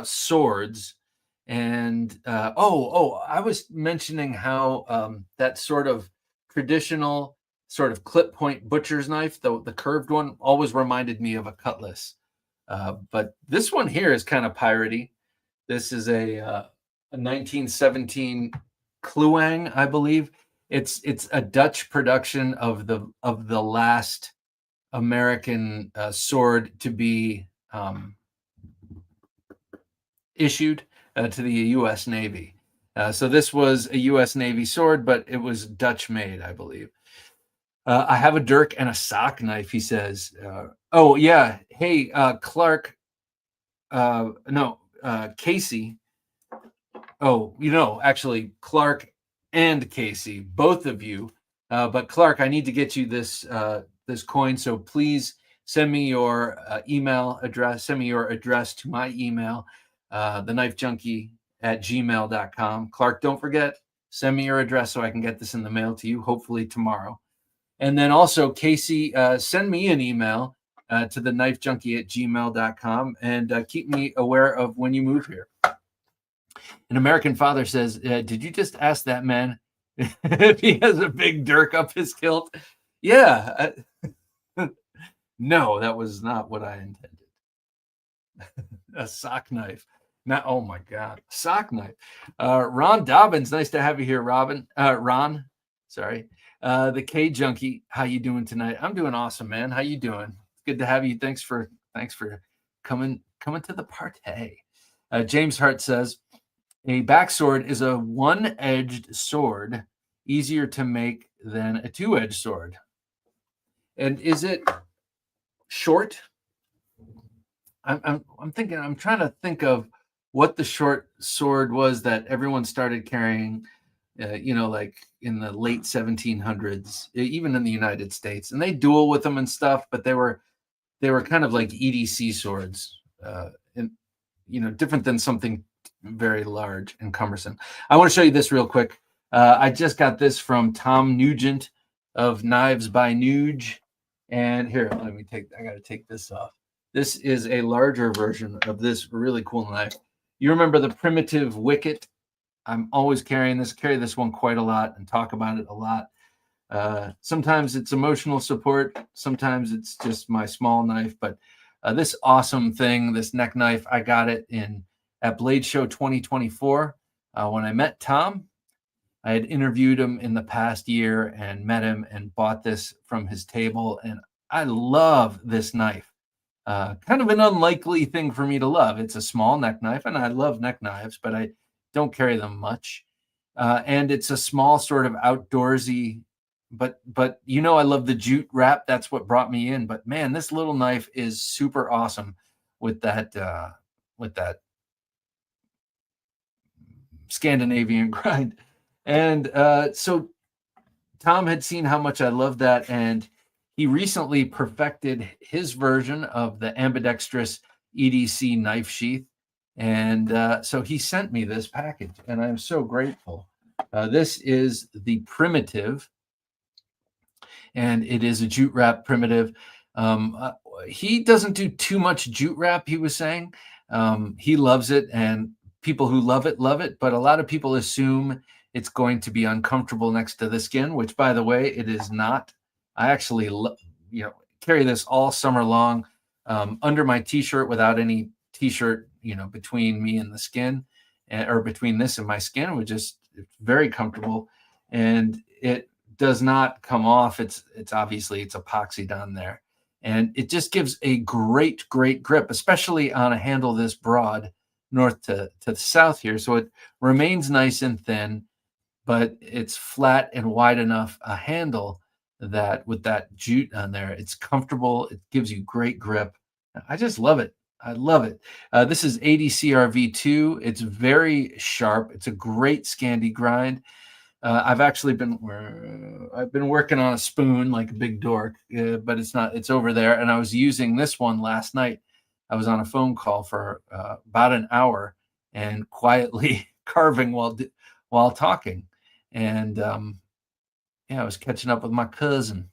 swords, and I was mentioning how that sort of traditional sort of clip point butcher's knife, the curved one, always reminded me of a cutlass. But this one here is kind of piratey. This is a 1917 Kluang, I believe. It's a Dutch production of the last American sword to be issued to the U.S. Navy. So this was a U.S. Navy sword, but it was Dutch made, I believe. I have a dirk and a sock knife, he says. Oh, yeah. Hey, Clark. Casey. Oh, actually, Clark and Casey, both of you. But Clark, I need to get you this coin. So please send me your email address. Send me your address to my email, TheKnifeJunkie@gmail.com. Clark, don't forget, send me your address so I can get this in the mail to you, hopefully tomorrow. And then also, Casey, send me an email to TheKnifeJunkie@gmail.com and keep me aware of when you move here. An American Father says, did you just ask that man if he has a big dirk up his kilt? Yeah. No, that was not what I intended. A sock knife. Now, oh my God, sock knife. Ron Dobbins, nice to have you here, Ron. Sorry. The K Junkie, how you doing tonight? I'm doing awesome, man. How you doing? It's good to have you. Thanks for coming to the party. James Hart says, a backsword is a one-edged sword, easier to make than a two-edged sword. And is it short? I'm thinking. I'm trying to think of what the short sword was that everyone started carrying. Like in the late 1700s, even in the United States, and they duel with them and stuff. But they were kind of like EDC swords, and different than something very large and cumbersome. I want to show you this real quick. I just got this from Tom Nugent of Knives by Nuge. And here, I got to take this off. This is a larger version of this really cool knife. You remember the primitive Wicket? I'm always carry this one quite a lot and talk about it a lot. Sometimes it's emotional support. Sometimes it's just my small knife. But this awesome thing, this neck knife, I got it at Blade Show 2024. When I met Tom, I had interviewed him in the past year and met him and bought this from his table. And I love this knife. Kind of an unlikely thing for me to love. It's a small neck knife, and I love neck knives, but I don't carry them much. And it's a small sort of outdoorsy, but I love the jute wrap. That's what brought me in. But man, this little knife is super awesome with that Scandinavian grind. And so Tom had seen how much I love that, and he recently perfected his version of the ambidextrous EDC knife sheath. And so he sent me this package, and I'm so grateful. This is the Primitive, and it is a jute wrap primitive. He doesn't do too much jute wrap, he was saying. He loves it, and people who love it, but a lot of people assume it's going to be uncomfortable next to the skin, which, by the way, it is not. I actually, carry this all summer long under my t-shirt without any t-shirt, between me and the skin, or between this and my skin. It's very comfortable, and it does not come off. It's obviously it's epoxied on there, and it just gives a great grip, especially on a handle this broad, north to the south here. So it remains nice and thin, but it's flat and wide enough a handle that with that jute on there, it's comfortable. It gives you great grip. I just love it. I love it. This is ADCRV2. It's very sharp. It's a great Scandi grind. I've been working on a spoon like a big dork, but it's not. It's over there, and I was using this one last night. I was on a phone call for about an hour and quietly carving while talking, and I was catching up with my cousin,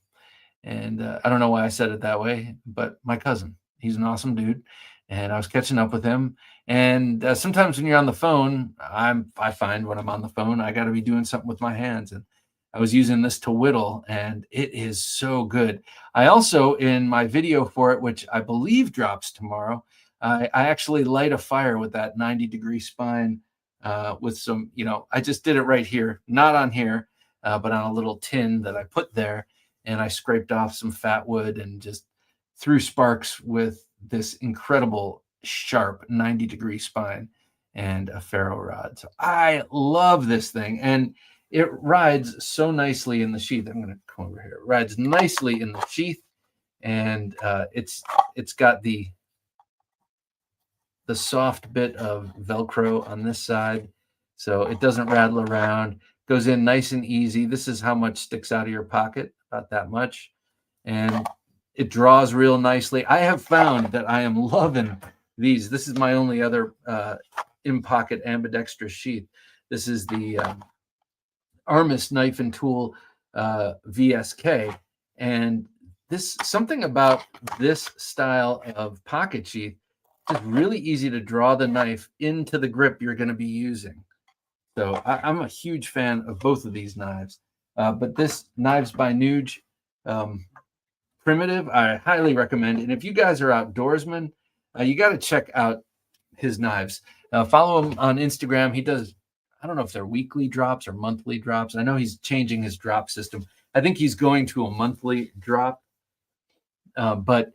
and I don't know why I said it that way, but my cousin, he's an awesome dude, and I was catching up with him. And sometimes when you're on the phone, I find when I'm on the phone, I got to be doing something with my hands, and I was using this to whittle, and it is so good. I also, in my video for it, which I believe drops tomorrow, I actually light a fire with that 90-degree spine with some, I just did it right here, not on here, but on a little tin that I put there, and I scraped off some fat wood and just threw sparks with this incredible sharp 90-degree spine and a ferro rod. So I love this thing, and it rides so nicely in the sheath. I'm going to come over here. It rides nicely in the sheath, and it's got the soft bit of Velcro on this side, so it doesn't rattle around. Goes in nice and easy. This is how much sticks out of your pocket, about that much. And it draws real nicely. I have found that I am loving these. This is my only other in-pocket ambidextrous sheath. This is the Armis Knife and Tool VSK. And something about this style of pocket sheath is really easy to draw the knife into the grip you're going to be using. So I'm a huge fan of both of these knives. But this Knives by Nuge Primitive, I highly recommend. And if you guys are outdoorsmen, you got to check out his knives. Follow him on Instagram. He does, I don't know if they're weekly drops or monthly drops. I know he's changing his drop system. I think he's going to a monthly drop. But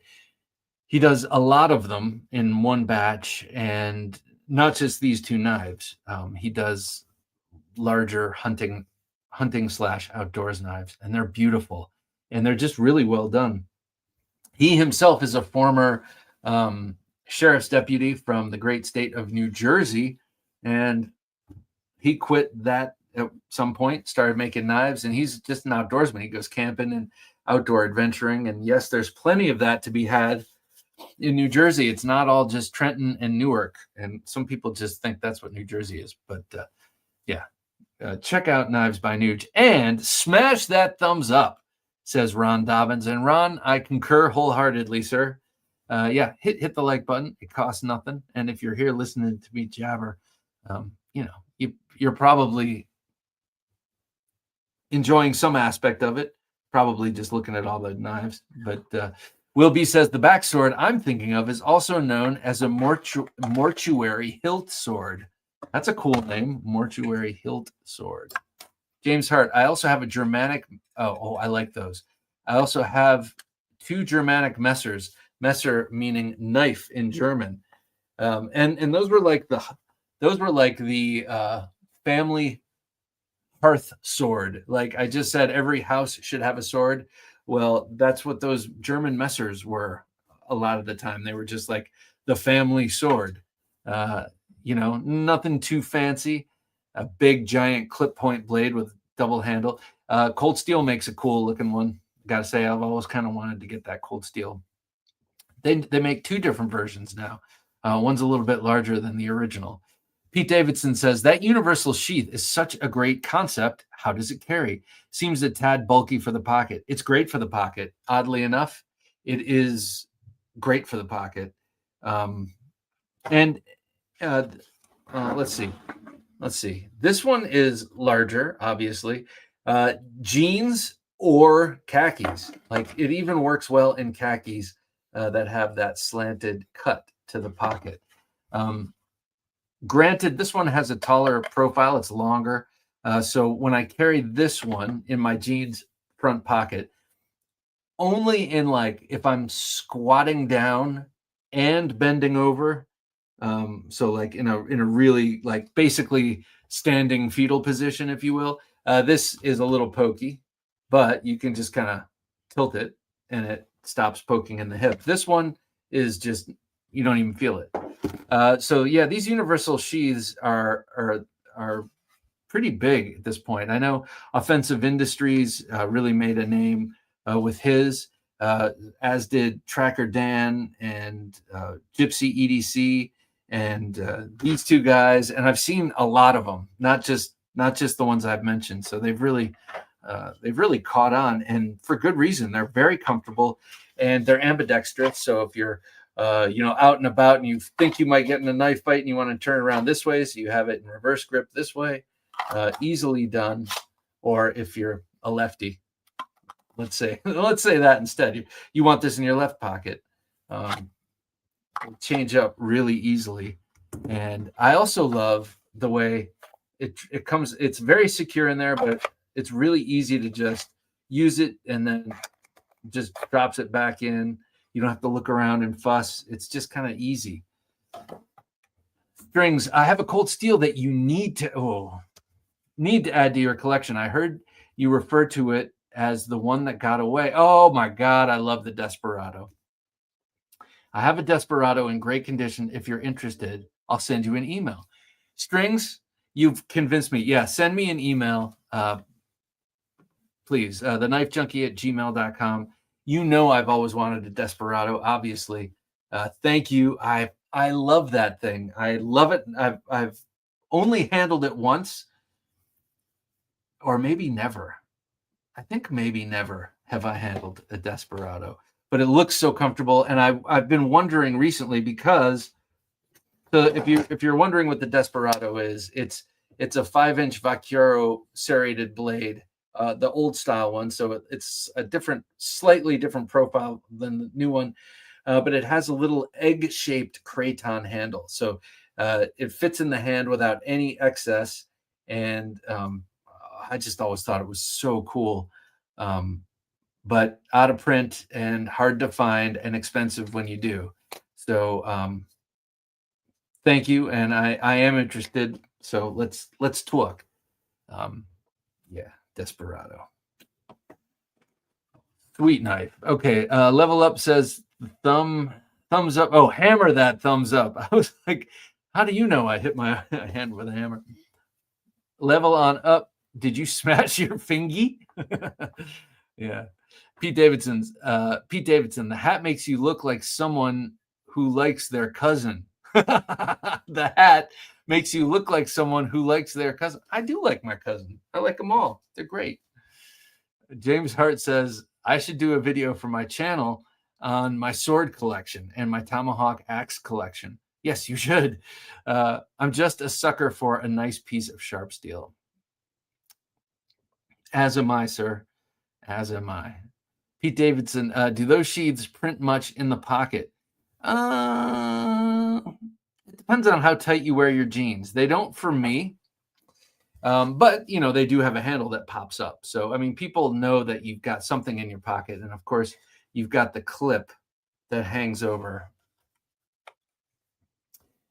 he does a lot of them in one batch, and not just these two knives. He does larger hunting / outdoors knives, and they're beautiful, and they're just really well done. He himself is a former sheriff's deputy from the great state of New Jersey, and he quit that at some point, started making knives, and he's just an outdoorsman. He goes camping and outdoor adventuring, and yes, there's plenty of that to be had in New Jersey. It's not all just Trenton and Newark, and some people just think that's what New Jersey is. But check out Knives by Nuge and smash that thumbs up, says Ron Dobbins. And Ron, I concur wholeheartedly, sir. Hit the like button. It costs nothing. And if you're here listening to me jabber, you're probably enjoying some aspect of it, probably just looking at all the knives. But Will B says the backsword I'm thinking of is also known as a mortuary hilt sword. That's a cool name, mortuary hilt sword. James Hart, I also have a Germanic. Oh, I like those. I also have two Germanic messers. Messer meaning knife in German, and those were like the family hearth sword. Like I just said, every house should have a sword. Well, that's what those German messers were a lot of the time. They were just like the family sword. Nothing too fancy. A big giant clip point blade with double handle. Cold Steel makes a cool looking one. Gotta say, I've always kind of wanted to get that Cold Steel. They make two different versions now. One's a little bit larger than the original. Pete Davidson says, that universal sheath is such a great concept. How does it carry? Seems a tad bulky for the pocket. It's great for the pocket. Oddly enough, it is great for the pocket. Let's see. This one is larger, obviously. Jeans or khakis. Like it even works well in khakis that have that slanted cut to the pocket. Granted, this one has a taller profile. It's longer. So when I carry this one in my jeans front pocket, only in like if I'm squatting down and bending over, so like in a really like basically standing fetal position, if you will, this is a little pokey, but you can just kind of tilt it and it stops poking in the hip. This one is just, you don't even feel it. So yeah, these universal sheaths are pretty big at this point. I know Offensive Industries really made a name with his, as did Tracker Dan and Gypsy EDC and these two guys. And I've seen a lot of them, not just the ones I've mentioned. So they've really caught on, and for good reason. They're very comfortable and they're ambidextrous. So if you're out and about and you think you might get in a knife fight and you want to turn around this way, so you have it in reverse grip this way, easily done. Or if you're a lefty, let's say that instead, you want this in your left pocket, change up really easily. And I also love the way it comes. It's very secure in there, but it's really easy to just use it and then just drops it back in. You don't have to look around and fuss. It's just kind of easy. Strings, I have a Cold Steel that you need to add to your collection. I heard you refer to it as the one that got away. Oh my God, I love the Desperado. I have a Desperado in great condition. If you're interested, I'll send you an email. Strings, you've convinced me. Yeah, send me an email, please. TheKnifeJunkie@gmail.com. You know I've always wanted a Desperado, obviously. Thank you. I love that thing. I love it. I've only handled it once, or maybe never. I think maybe never have I handled a Desperado, but it looks so comfortable. And I've been wondering recently, because if you're wondering what the Desperado is, it's a 5-inch Vaquero serrated blade, the old style one. So it's a slightly different profile than the new one, but it has a little egg-shaped craton handle. So it fits in the hand without any excess. And I just always thought it was so cool, but out of print and hard to find and expensive when you do. So Thank you, and I am interested. So let's talk. Yeah, Desperado. Sweet knife. Okay, Level Up says thumbs up. Oh, hammer that thumbs up. I was like, how do you know I hit my hand with a hammer? Level on up. Did you smash your fingy? Yeah. Pete Davidson, the hat makes you look like someone who likes their cousin. The hat makes you look like someone who likes their cousin. I do like my cousin. I like them all. They're great. James Hart says, I should do a video for my channel on my sword collection and my tomahawk axe collection. Yes, you should. I'm just a sucker for a nice piece of sharp steel. As am I, sir. As am I. Pete Davidson, do those sheaths print much in the pocket? It depends on how tight you wear your jeans. They don't for me. But you know, they do have a handle that pops up. So I mean, people know that you've got something in your pocket, and of course, you've got the clip that hangs over.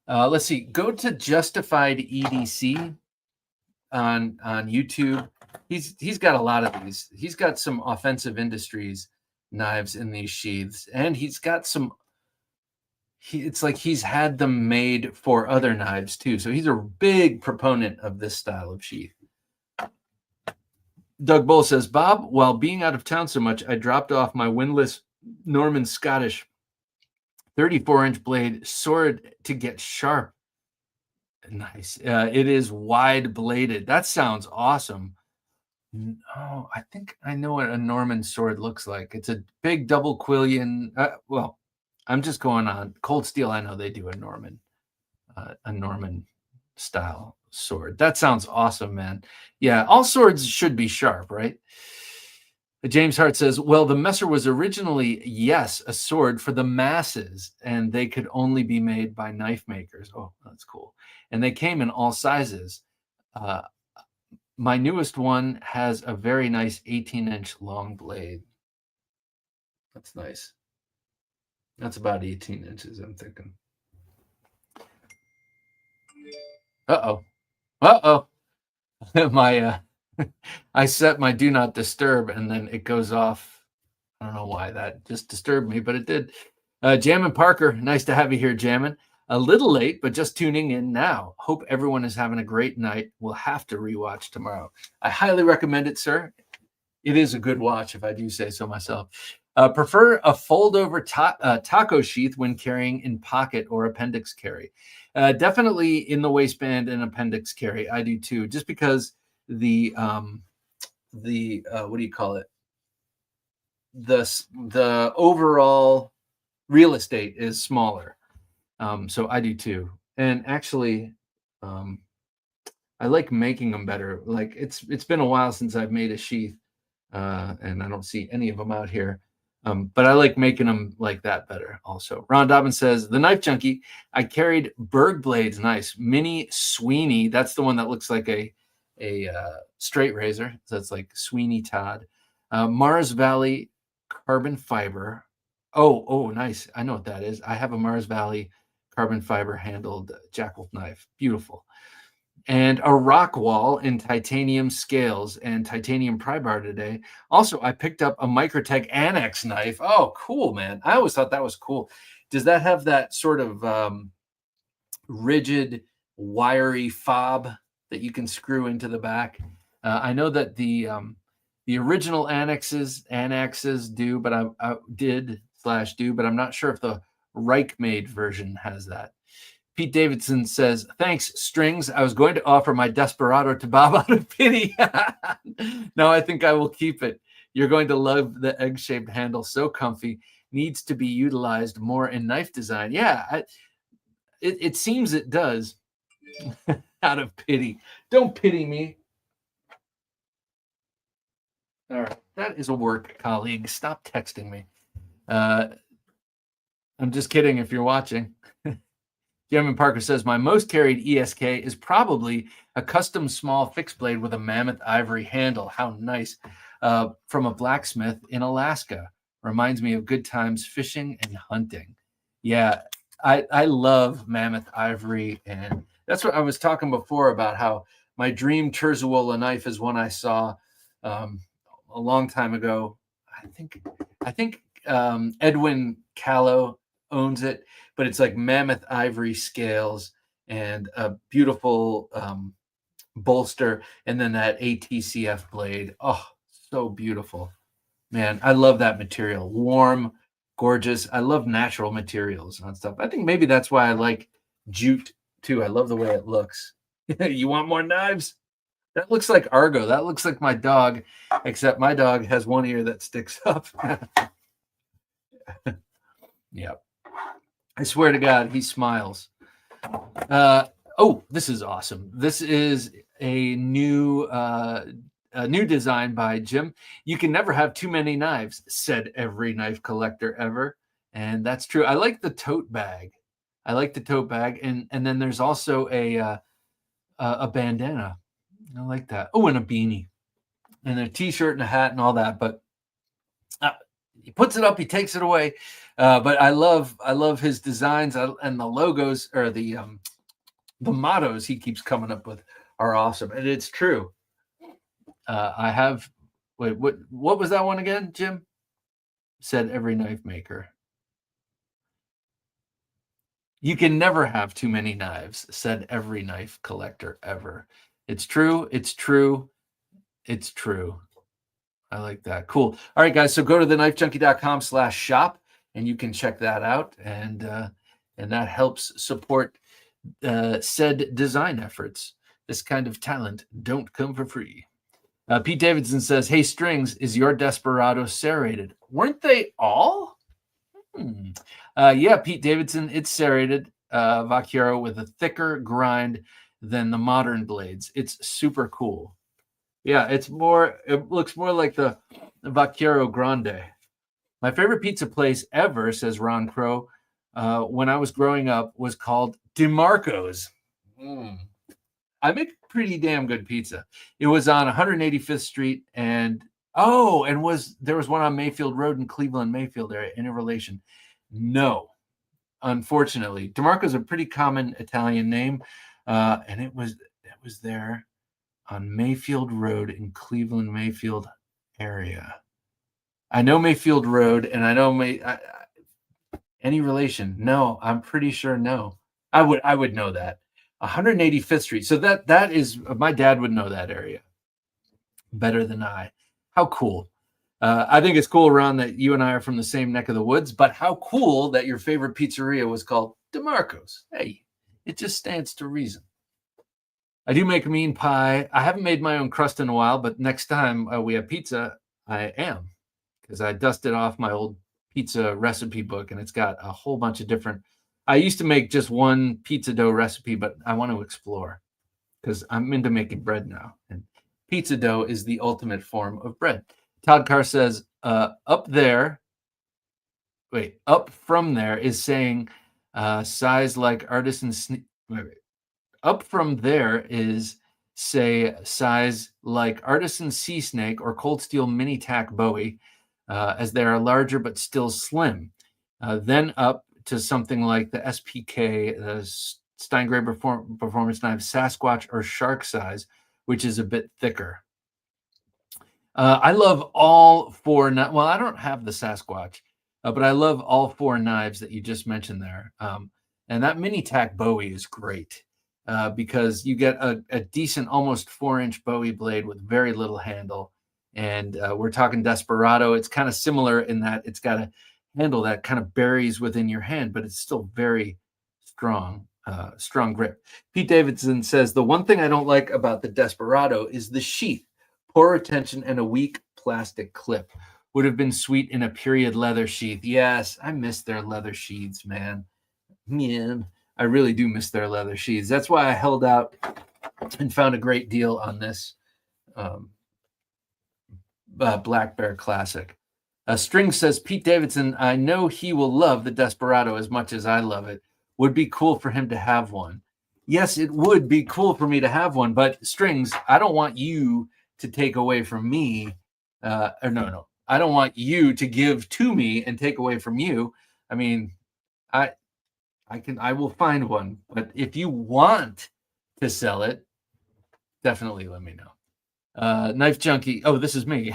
Let's see. Go to Justified EDC on YouTube. He's got a lot of these. He's got some Offensive Industries knives in these sheaths, and he's got some. It's like he's had them made for other knives too. So he's a big proponent of this style of sheath. Doug Bull says, Bob, while being out of town so much, I dropped off my windlass Norman Scottish 34-inch blade sword to get sharp. Nice. It is wide bladed. That sounds awesome. Oh, I think I know what a Norman sword looks like. It's a big double quillion. Well, I'm just going on Cold Steel. I know they do a Norman style sword. That sounds awesome, man. Yeah, all swords should be sharp, right? James Hart says, well, the Messer was originally, yes, a sword for the masses, and they could only be made by knife makers. Oh, that's cool. And they came in all sizes. My newest one has a very nice 18-inch long blade. That's nice. That's about 18 inches, I'm thinking. Uh-oh. Uh-oh. My I set my do not disturb, and then it goes off. I don't know why that just disturbed me, but it did. Jammin' Parker, nice to have you here, Jammin'. A little late, but just tuning in now. Hope everyone is having a great night. We'll have to rewatch tomorrow. I highly recommend it, sir. It is a good watch, if I do say so myself. Prefer a fold-over taco sheath when carrying in pocket or appendix carry. Definitely in the waistband and appendix carry. I do too, just because the what do you call it? The overall real estate is smaller. So I do too. And actually, I like making them better. Like it's been a while since I've made a sheath, and I don't see any of them out here. But I like making them like that better also. Ron Dobbins says, the Knife Junkie, I carried Berg blades, nice. Mini Sweeney, that's the one that looks like a straight razor. So it's like Sweeney Todd. Mars Valley carbon fiber. Oh, nice. I know what that is. I have a Mars Valley carbon fiber handled Jackwolf knife. Beautiful. And a rock wall in titanium scales and titanium pry bar today. Also, I picked up a Microtech Annex knife. Oh, cool, man. I always thought that was cool. Does that have that sort of rigid, wiry fob that you can screw into the back? I know that the original Annexes do, but I do, but I'm not sure if the Reich-made version has that. Pete Davidson says, thanks, Strings. I was going to offer my Desperado to Bob out of pity. Now I think I will keep it. You're going to love the egg-shaped handle. So comfy. Needs to be utilized more in knife design. Yeah, it seems it does. Out of pity. Don't pity me. All right. That is a work colleague. Stop texting me. I'm just kidding if you're watching. Jammin' Parker says, my most carried ESK is probably a custom small fixed blade with a mammoth ivory handle. How nice. From a blacksmith in Alaska. Reminds me of good times fishing and hunting. Yeah, I love mammoth ivory, and that's what I was talking before about how my dream Terzuola knife is one I saw a long time ago. I think Edwin Callow owns it, but it's like mammoth ivory scales and a beautiful bolster, and then that ATCF blade. Oh, so beautiful. Man, I love that material. Warm, gorgeous. I love natural materials on stuff. I think maybe that's why I like jute too. I love the way it looks. You want more knives? That looks like Argo. That looks like my dog, except my dog has one ear that sticks up. Yep. I swear to God, he smiles. Oh, this is awesome. This is a new design by Jim. You can never have too many knives, said every knife collector ever. And that's true. I like the tote bag. And then there's also a bandana. I like that. Oh, and a beanie, and a t-shirt and a hat and all that. But he puts it up, he takes it away. But I love his designs, and the logos, or the mottos he keeps coming up with are awesome. And it's true. I have, wait, what was that one again, Jim? Said every knife maker. You can never have too many knives, said every knife collector ever. It's true. It's true. It's true. I like that. Cool. All right, guys. So go to theknifejunkie.com/shop and you can check that out. And that helps support said design efforts. This kind of talent don't come for free. Pete Davidson says, hey, Strings, is your Desperado serrated? Weren't they all? Yeah, Pete Davidson, it's serrated Vaquero with a thicker grind than the modern blades. It's super cool. Yeah, it looks more like the Vaquero Grande. My favorite pizza place ever, says Ron Crow, when I was growing up, was called DeMarco's. I make pretty damn good pizza. It was on 185th Street, and there was one on Mayfield Road in Cleveland, Mayfield area. Any relation? No, unfortunately. DeMarco's a pretty common Italian name, and it was there on Mayfield Road in Cleveland, Mayfield area. I know Mayfield Road, and I know any relation? No, I'm pretty sure no. I would know that. 185th Street. So that is, my dad would know that area better than I. How cool. I think it's cool, Ron, that you and I are from the same neck of the woods, but how cool that your favorite pizzeria was called DeMarco's. Hey, it just stands to reason. I do make a mean pie. I haven't made my own crust in a while, but next time we have pizza, I am, because I dusted off my old pizza recipe book, and it's got a whole bunch of different. I used to make just one pizza dough recipe, but I want to explore because I'm into making bread now, and pizza dough is the ultimate form of bread. Todd Carr says, up from there is saying size like artisan. Up from there is say size like artisan sea snake or cold steel mini tack Bowie, as they are larger but still slim. Then up to something like the SPK, the Steingraber Performance Knife Sasquatch or Shark size, which is a bit thicker. I love all four. Well, I don't have the Sasquatch, but I love all four knives that you just mentioned there. And that mini tack Bowie is great because you get a decent, almost 4-inch Bowie blade with very little handle. And we're talking Desperado. It's kind of similar in that it's got a handle that kind of buries within your hand, but it's still very strong grip. Pete Davidson says, the one thing I don't like about the Desperado is the sheath. Poor retention and a weak plastic clip. Would have been sweet in a period leather sheath. Yes, I miss their leather sheaths, man. I really do miss their leather sheaths. That's why I held out and found a great deal on this Black Bear Classic. String says, Pete Davidson, I know he will love the Desperado as much as I love it. Would be cool for him to have one. Yes, it would be cool for me to have one, but Strings, I don't want you to take away from me. No. I don't want you to give to me and take away from you. I mean, I I will find one. But if you want to sell it, definitely let me know. Knife Junkie. Oh, this is me.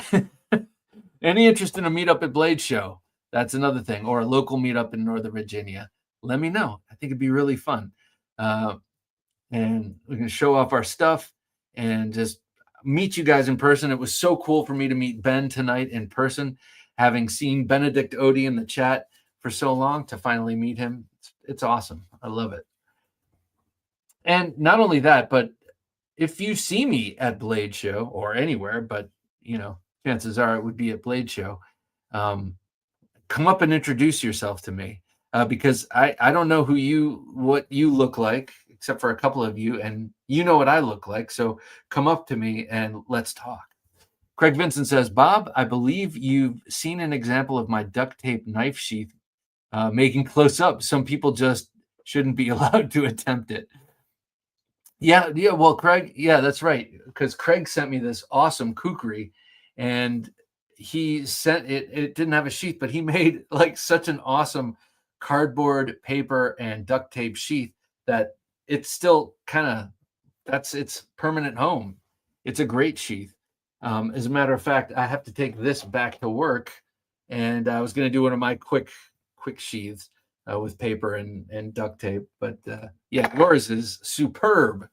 Any interest in a meetup at Blade Show? That's another thing, or a local meetup in Northern Virginia. Let me know. I think it'd be really fun. And we can show off our stuff and just meet you guys in person. It was so cool for me to meet Ben tonight in person, having seen Benedict Oddi in the chat for so long, to finally meet him. It's awesome. I love it. And not only that, but if you see me at Blade Show or anywhere, but chances are it would be at Blade Show, come up and introduce yourself to me, because I don't know what you look like, except for a couple of you, and you know what I look like. So come up to me and let's talk. Craig Vincent says, Bob, I believe you've seen an example of my duct tape knife sheath making close up. Some people just shouldn't be allowed to attempt it. Yeah. Well, Craig, yeah, that's right. Because Craig sent me this awesome kukri, and he sent it. It didn't have a sheath, but he made like such an awesome cardboard, paper, and duct tape sheath that it's still that's its permanent home. It's a great sheath. As a matter of fact, I have to take this back to work, and I was going to do one of my quick sheaths with paper and duct tape. But yeah, yours is superb.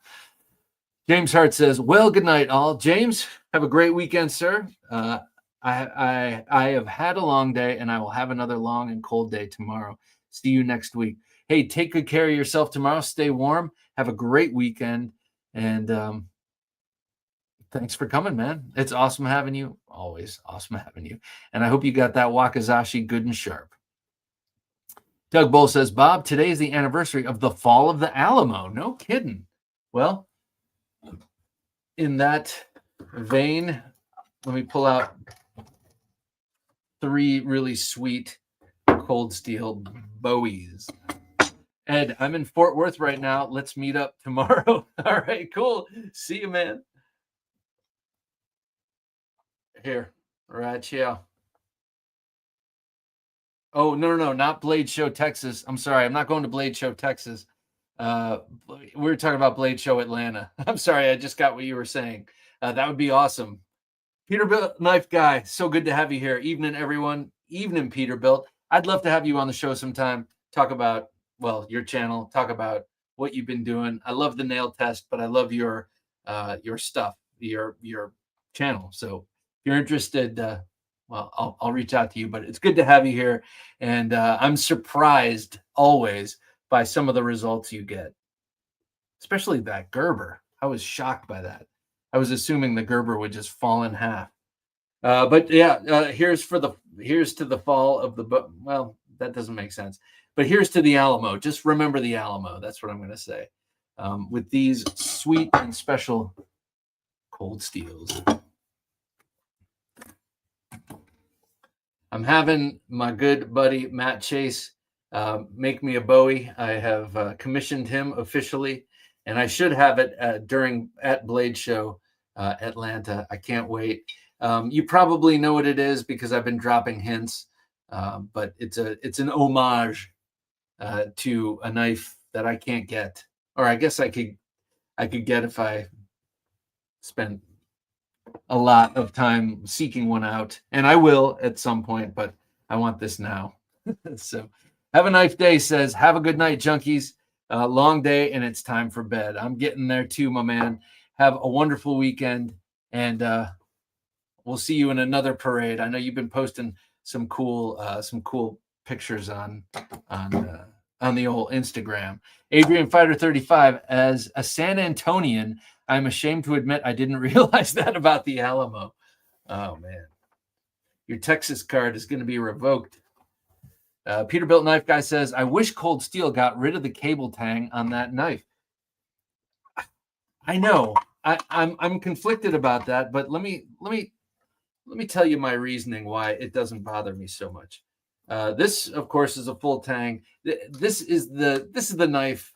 James Hart says, well, good night, all. James, have a great weekend, sir. I have had a long day, and I will have another long and cold day tomorrow. See you next week. Hey, take good care of yourself tomorrow. Stay warm. Have a great weekend. And thanks for coming, man. It's awesome having you. Always awesome having you. And I hope you got that wakizashi good and sharp. Doug Bull says, Bob, today is the anniversary of the fall of the Alamo. No kidding. Well, in that vein, let me pull out 3 really sweet cold steel Bowies. Ed, I'm in Fort Worth right now. Let's meet up tomorrow. All right, cool. See you, man. Here. All right, chill. Oh, no, not Blade Show, Texas. I'm sorry. I'm not going to Blade Show, Texas. We were talking about Blade Show, Atlanta. I'm sorry. I just got what you were saying. That would be awesome. Peterbilt Knife Guy, so good to have you here. Evening, everyone. Evening, Peterbilt. I'd love to have you on the show sometime. Talk about, your channel. Talk about what you've been doing. I love the nail test, but I love your stuff, your channel. So if you're interested, I'll reach out to you. But it's good to have you here, and I'm surprised always by some of the results you get, especially that Gerber. I was shocked by that. I was assuming the Gerber would just fall in half. But yeah, here's to the fall of the, well, that doesn't make sense. But here's to the Alamo. Just remember the Alamo. That's what I'm going to say. With these sweet and special cold steels. I'm having my good buddy Matt Chase make me a Bowie. I have commissioned him officially, and I should have it at Blade Show Atlanta. I can't wait. You probably know what it is because I've been dropping hints, but it's an homage to a knife that I can't get, or I guess I could get if I spent a lot of time seeking one out, and I will at some point, but I want this now. So have a nice day, says, have a good night, junkies. Long day, and it's time for bed. I'm getting there too, my man. Have a wonderful weekend, and we'll see you in another parade. I know you've been posting some cool pictures on the old Instagram. Adrian Fighter 35, as a San Antonian, I'm ashamed to admit I didn't realize that about the Alamo. Oh man, your Texas card is going to be revoked. Peterbilt Knife Guy says, I wish Cold Steel got rid of the cable tang on that knife. I know. I'm conflicted about that, but let me tell you my reasoning why it doesn't bother me so much. This, of course, is a full tang. This is the knife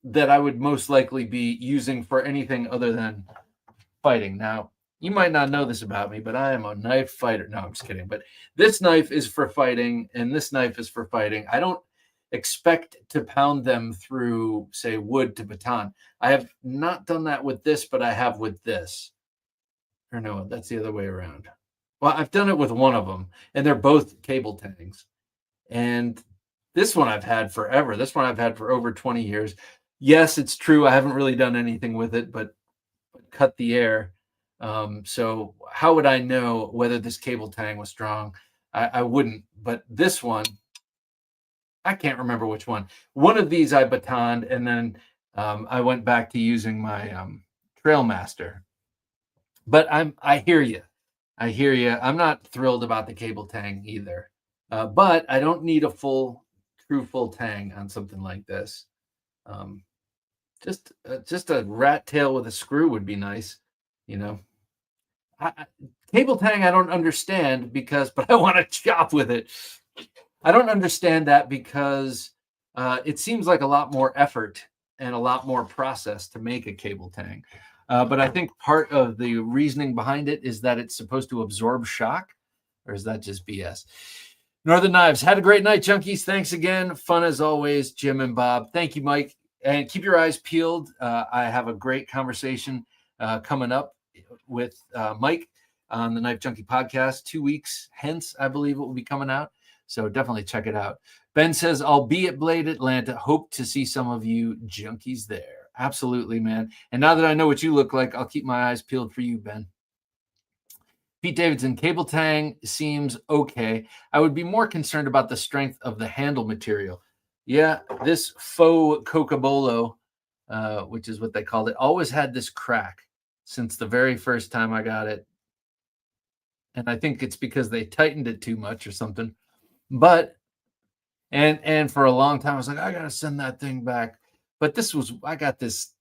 that I would most likely be using for anything other than fighting. Now, you might not know this about me, but I am a knife fighter. No, I'm just kidding. But this knife is for fighting, and this knife is for fighting. I don't expect to pound them through, say, wood to baton. I have not done that with this, but I have with this. Or no, that's the other way around. Well, I've done it with one of them, and they're both cable tangs. And this one I've had forever. This one I've had for over 20 years. Yes, it's true. I haven't really done anything with it, but cut the air. So how would I know whether this cable tang was strong? I wouldn't. But this one, I can't remember which one. One of these I batoned, and then I went back to using my Trailmaster. But I hear you. I hear you. I'm not thrilled about the cable tang either. But I don't need a true full tang on something like this. Just a rat tail with a screw would be nice, you know. Cable tang I don't understand but I want to chop with it. I don't understand that because it seems like a lot more effort and a lot more process to make a cable tang. But I think part of the reasoning behind it is that it's supposed to absorb shock, or is that just BS? Northern Knives, had a great night, junkies. Thanks again. Fun as always, Jim and Bob. Thank you, Mike. And keep your eyes peeled. I have a great conversation coming up with Mike on the Knife Junkie podcast 2 weeks hence. I believe it will be coming out. So definitely check it out. Ben says, I'll be at Blade Atlanta. Hope to see some of you junkies there. Absolutely, man. And now that I know what you look like, I'll keep my eyes peeled for you, Ben. Pete Davidson, cable tang seems okay. I would be more concerned about the strength of the handle material. Yeah, this faux cocobolo, which is what they called it, always had this crack since the very first time I got it. And I think it's because they tightened it too much or something. But, and for a long time, I was like, I got to send that thing back. But I got this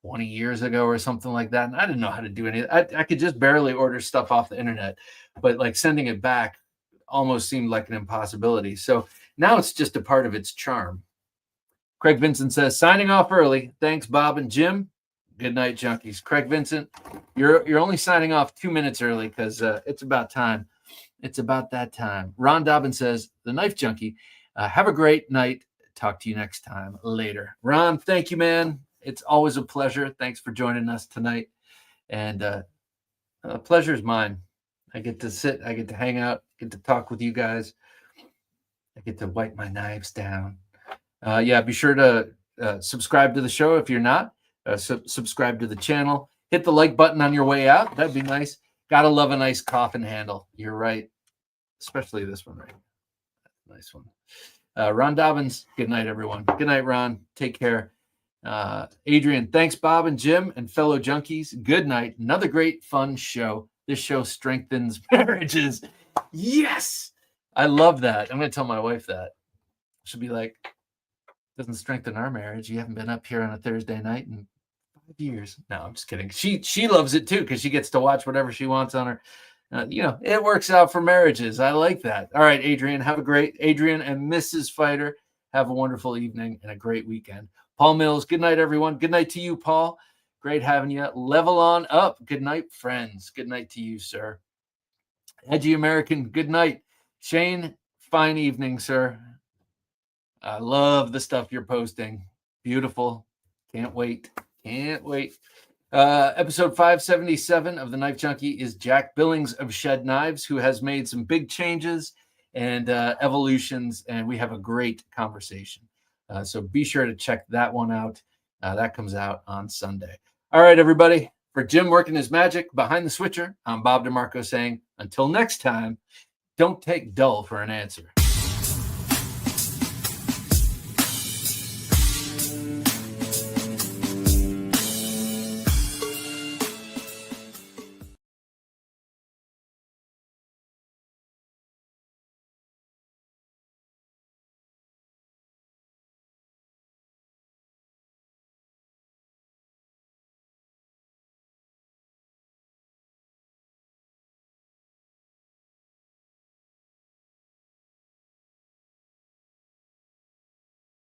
20 years ago or something like that. And I didn't know how to do anything. I could just barely order stuff off the internet. But like sending it back almost seemed like an impossibility. So now it's just a part of its charm. Craig Vincent says, signing off early. Thanks, Bob and Jim. Good night, junkies. Craig Vincent, you're only signing off 2 minutes early because it's about time. It's about that time. Ron Dobbins says, the Knife Junkie, have a great night. Talk to you next time. Later. Ron, thank you, man. It's always a pleasure. Thanks for joining us tonight. And the pleasure is mine. I get to sit. I get to hang out. Get to talk with you guys. I get to wipe my knives down. Yeah, be sure to subscribe to the show if you're not. Subscribe to the channel. Hit the like button on your way out. That'd be nice. Gotta love a nice coffin handle. You're right. Especially this one, right? Nice one. Ron Dobbins, good night, everyone. Good night, Ron. Take care. Adrian, thanks, Bob and Jim and fellow junkies. Good night. Another great, fun show. This show strengthens marriages. Yes. I love that. I'm going to tell my wife that. She'll be like, doesn't strengthen our marriage. You haven't been up here on a Thursday night in 5 years. No, I'm just kidding. She loves it too because she gets to watch whatever she wants on her. It works out for marriages. I like that. All right, Adrian, Adrian and Mrs. Fighter, have a wonderful evening and a great weekend. Paul Mills, good night, everyone. Good night to you, Paul. Great having you. Level on up. Good night, friends. Good night to you, sir. Edgy American, good night. Shane, fine evening, sir. I love the stuff you're posting. Beautiful. Can't wait. Can't wait. Episode 577 of the Knife Junkie is Jack Billings of Shed Knives, who has made some big changes and evolutions, and we have a great conversation. So be sure to check that one out. That comes out on Sunday. All right, everybody. For Jim working his magic behind the switcher, I'm Bob DeMarco saying, until next time, don't take dull for an answer.